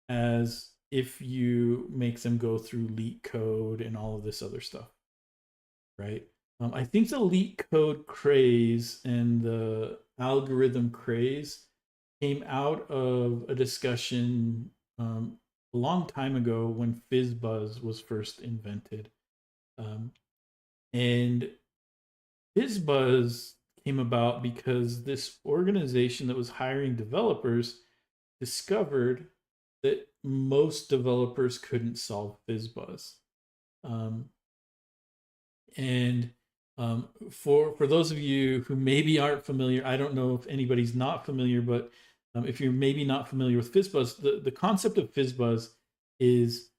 as if you make them go through leet code and all of this other stuff, right? I think the leet code craze and the algorithm craze came out of a discussion a long time ago when FizzBuzz was first invented. Um, and FizzBuzz came about because this organization that was hiring developers discovered that most developers couldn't solve FizzBuzz. Um, and for those of you who maybe aren't familiar, I don't know if anybody's not familiar, but if you're maybe not familiar with FizzBuzz, the concept of FizzBuzz is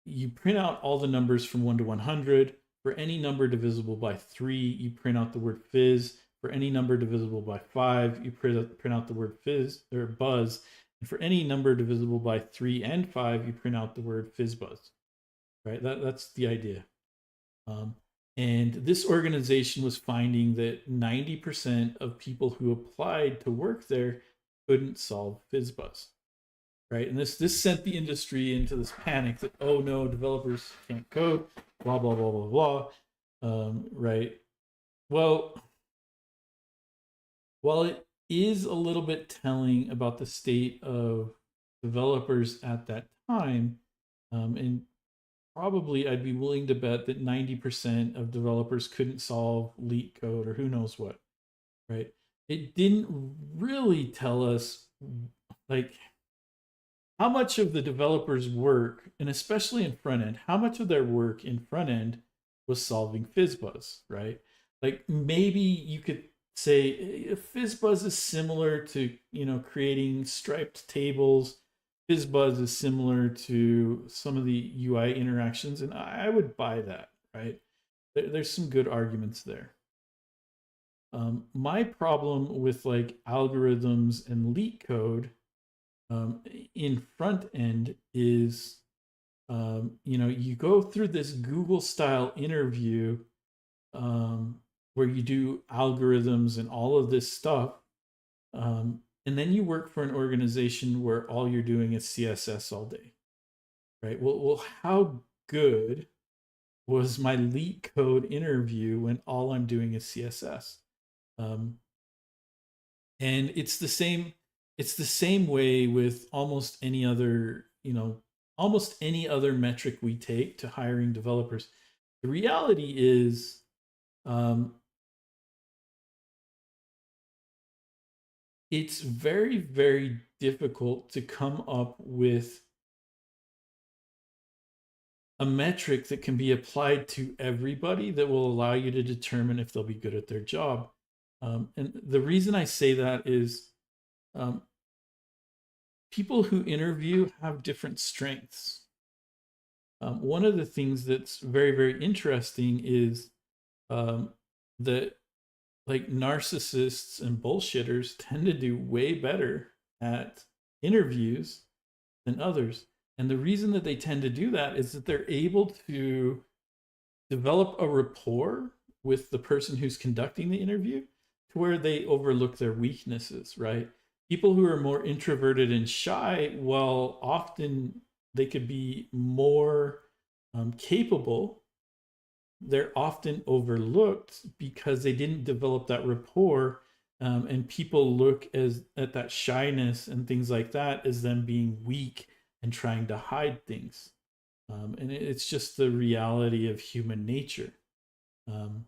you print out all the numbers from 1 to 100. For any number divisible by 3, you print out the word fizz. For any number divisible by 5, you print out the word fizz or buzz. And for any number divisible by 3 and 5, you print out the word fizzbuzz. Right? That's the idea. And this organization was finding that 90% of people who applied to work there couldn't solve fizzbuzz. Right? And this sent the industry into this panic that, oh no, developers can't code, blah, blah, blah, blah, blah. Right? Well, while it is a little bit telling about the state of developers at that time, and probably I'd be willing to bet that 90% of developers couldn't solve leet code or who knows what, right? It didn't really tell us like how much of the developers' work, and especially in front end, how much of their work in front end was solving fizzbuzz, right? Like maybe you could say FizzBuzz is similar to creating striped tables. FizzBuzz is similar to some of the UI interactions, and I would buy that. Right? There's some good arguments there. My problem with like algorithms and leet code um, in front end is you go through this Google style interview um, where you do algorithms and all of this stuff. And then you work for an organization where all you're doing is CSS all day, right? Well, how good was my leet code interview when all I'm doing is CSS? Um, and it's the same. It's the same way with almost any other, almost any other metric we take to hiring developers. The reality is, um, it's very, very difficult to come up with a metric that can be applied to everybody that will allow you to determine if they'll be good at their job. And the reason I say that is um, people who interview have different strengths. One of the things that's very, very interesting is um, that like narcissists and bullshitters tend to do way better at interviews than others. And the reason that they tend to do that is that they're able to develop a rapport with the person who's conducting the interview to where they overlook their weaknesses, right? People who are more introverted and shy, well, often they could be more capable. They're often overlooked because they didn't develop that rapport, and people look at that shyness and things like that as them being weak and trying to hide things. And it's just the reality of human nature. Um,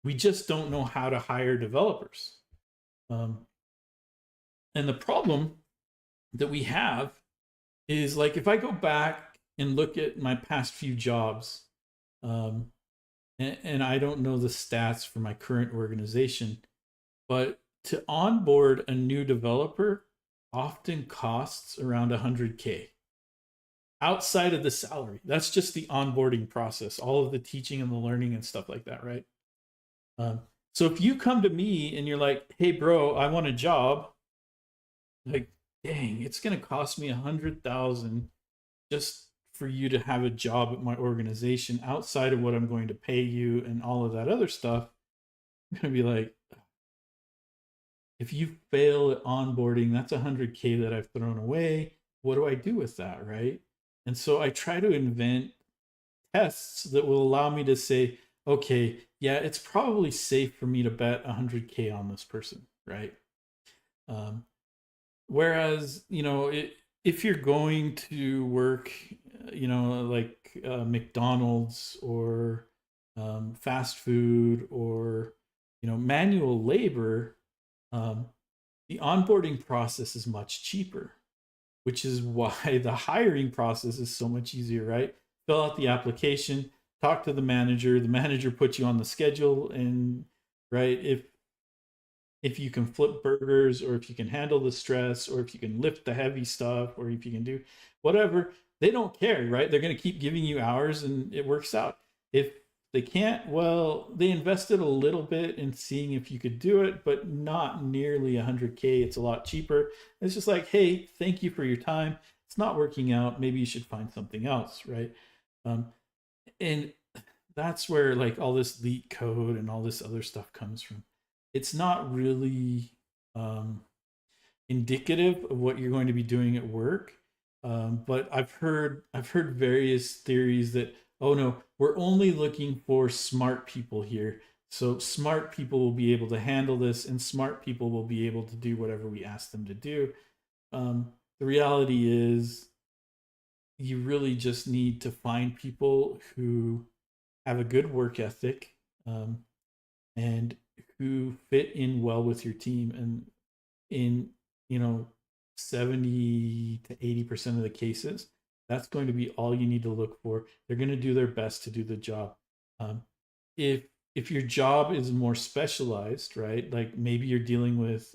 we just don't know how to hire developers. Um, and the problem that we have is like if I go back and look at my past few jobs, um, and I don't know the stats for my current organization, but to onboard a new developer often costs around 100K outside of the salary. That's just the onboarding process, all of the teaching and the learning and stuff like that, right? Um, so if you come to me and you're like, "Hey, bro, I want a job," like, dang, it's gonna cost me 100,000 just for you to have a job at my organization outside of what I'm going to pay you and all of that other stuff. I'm gonna be like, if you fail at onboarding, that's 100K that I've thrown away. What do I do with that, right? And so I try to invent tests that will allow me to say, okay, yeah, it's probably safe for me to bet 100K on this person, right? Um, Whereas, if you're going to work, like McDonald's or fast food or, manual labor, um, the onboarding process is much cheaper, which is why the hiring process is so much easier, right? Fill out the application, talk to the manager puts you on the schedule, and right, if you can flip burgers or if you can handle the stress or if you can lift the heavy stuff or if you can do whatever, they don't care, right? They're going to keep giving you hours and it works out. If they can't, well, they invested a little bit in seeing if you could do it, but not nearly 100K. It's a lot cheaper. It's just like, hey, thank you for your time. It's not working out. Maybe you should find something else, right? Um, and that's where like all this leet code and all this other stuff comes from. It's not really um, indicative of what you're going to be doing at work. But I've heard various theories that, oh no, we're only looking for smart people here. So smart people will be able to handle this, and smart people will be able to do whatever we ask them to do. The reality is, you really just need to find people who have a good work ethic, um, and who fit in well with your team. And in, you know 70 to 80% of the cases, that's going to be all you need to look for. They're going to do their best to do the job. um, if if your job is more specialized, right? Like maybe you're dealing with,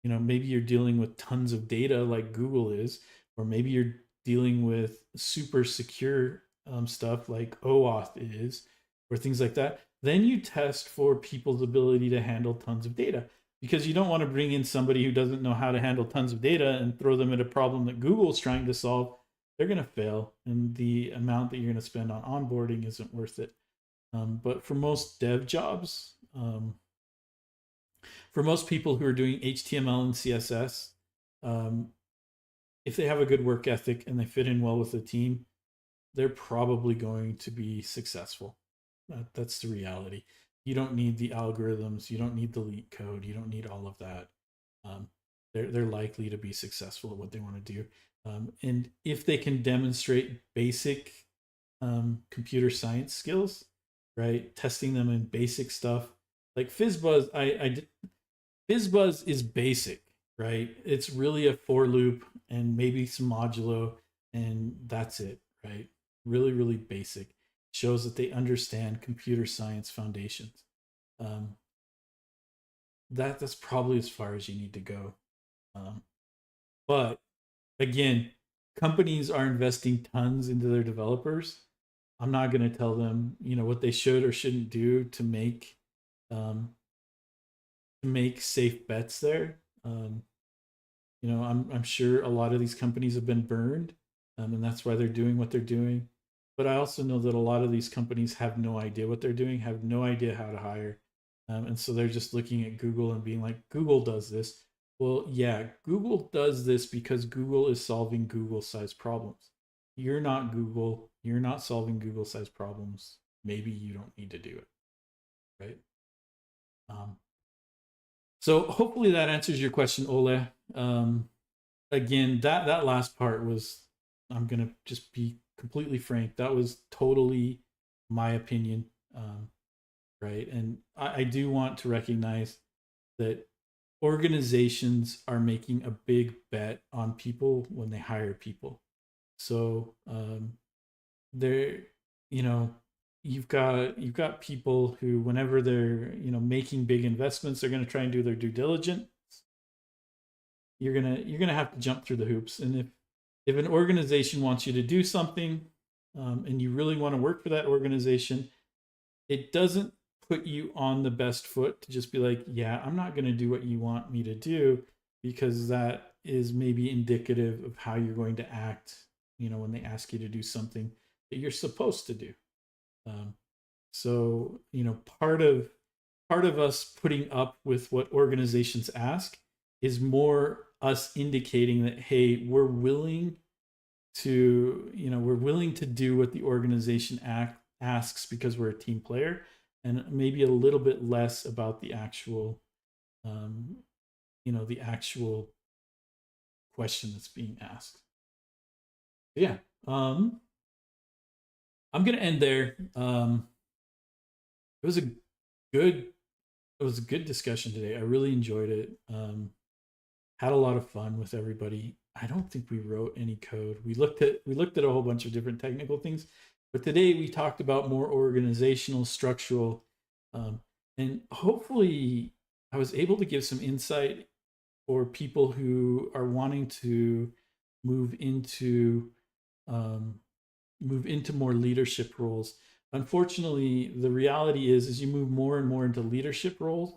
maybe you're dealing with tons of data like Google is, or maybe you're dealing with super secure stuff like OAuth is, or things like that. Then you test for people's ability to handle tons of data, because you don't want to bring in somebody who doesn't know how to handle tons of data and throw them at a problem that Google's trying to solve. They're going to fail, and the amount that you're going to spend on onboarding isn't worth it. But for most dev jobs, for most people who are doing HTML and CSS, um, if they have a good work ethic and they fit in well with the team, they're probably going to be successful. That's the reality. You don't need the algorithms. You don't need the leet code. You don't need all of that. Um, they're likely to be successful at what they want to do. And if they can demonstrate basic computer science skills, right? Testing them in basic stuff like FizzBuzz. FizzBuzz is basic, right? It's really a for loop and maybe some modulo, and that's it, right? Really, really basic. Shows that they understand computer science foundations. Um, that's probably as far as you need to go. Um, but again, companies are investing tons into their developers. I'm not going to tell them, what they should or shouldn't do um, to make safe bets there. I'm sure a lot of these companies have been burned, and that's why they're doing what they're doing. But I also know that a lot of these companies have no idea what they're doing, have no idea how to hire, and so they're just looking at Google and being like, "Google does this." Well, yeah, Google does this because Google is solving Google-sized problems. You're not Google. You're not solving Google-sized problems. Maybe you don't need to do it, right? Um, so hopefully that answers your question, Ole. Again, that last part was, I'm gonna just be completely frank, that was totally my opinion, right? And I do want to recognize that organizations are making a big bet on people when they hire people. So they're, you know, you've got people who, whenever they're making big investments, they're going to try and do their due diligence. You're gonna have to jump through the hoops, and if an organization wants you to do something, and you really want to work for that organization, it doesn't put you on the best foot to just be like, yeah, I'm not going to do what you want me to do, because that is maybe indicative of how you're going to act, when they ask you to do something that you're supposed to do. um, so part of us putting up with what organizations ask is more us indicating that, hey, we're willing to do what the organization asks, because we're a team player, and maybe a little bit less about the actual the actual question that's being asked. But yeah, I'm gonna end there. It was a good it was a good discussion today. I really enjoyed it. Had a lot of fun with everybody. I don't think we wrote any code. We looked at a whole bunch of different technical things, but today we talked about more organizational, structural, um, and hopefully I was able to give some insight for people who are wanting to move into um, move into more leadership roles. Unfortunately, the reality is, as you move more and more into leadership roles,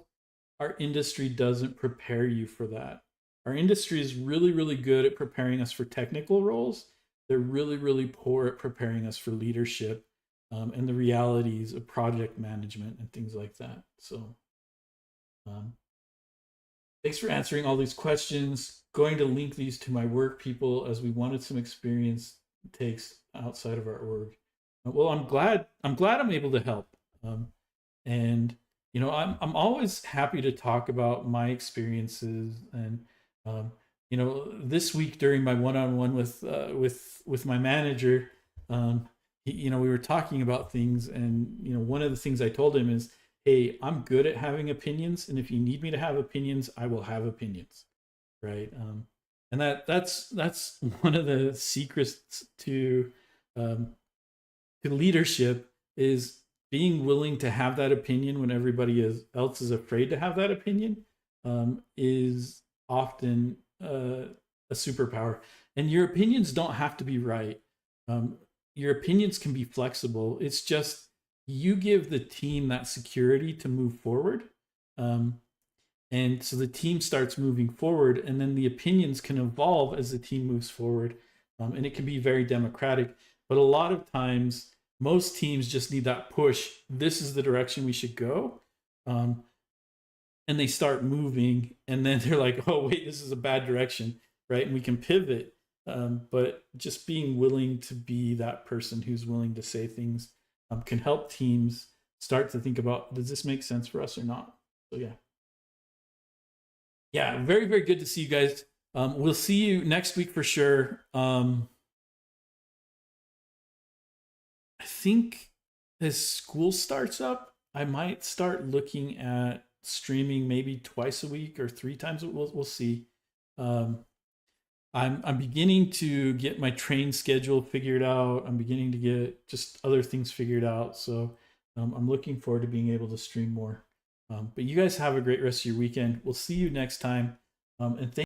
our industry doesn't prepare you for that. Our industry is really, really good at preparing us for technical roles. They're really, really poor at preparing us for leadership, and the realities of project management and things like that. So, um, thanks for answering all these questions. Going to link these to my work, people, as we wanted some experience takes outside of our org. Well, I'm glad I'm able to help. And I'm always happy to talk about my experiences. And this week during my one-on-one with my manager, we were talking about things, and one of the things I told him is, hey, I'm good at having opinions, and if you need me to have opinions, I will have opinions, right? And that's one of the secrets to leadership, is being willing to have that opinion when everybody else is afraid to have that opinion is often a superpower. And your opinions don't have to be right. Um, your opinions can be flexible. It's just you give the team that security to move forward. Um, and so the team starts moving forward, and then the opinions can evolve as the team moves forward. And it can be very democratic. But a lot of times, most teams just need that push. This is the direction we should go. Um, and they start moving, and then they're like, oh, wait, this is a bad direction, right? And we can pivot. But just being willing to be that person who's willing to say things can help teams start to think about, does this make sense for us or not? So, yeah. Yeah, very, very good to see you guys. We'll see you next week for sure. I think as school starts up, I might start looking at streaming maybe twice a week or 3 times. We'll see. Um, I'm beginning to get my train schedule figured out. I'm beginning to get just other things figured out. So I'm looking forward to being able to stream more. But you guys have a great rest of your weekend. We'll see you next time. And thank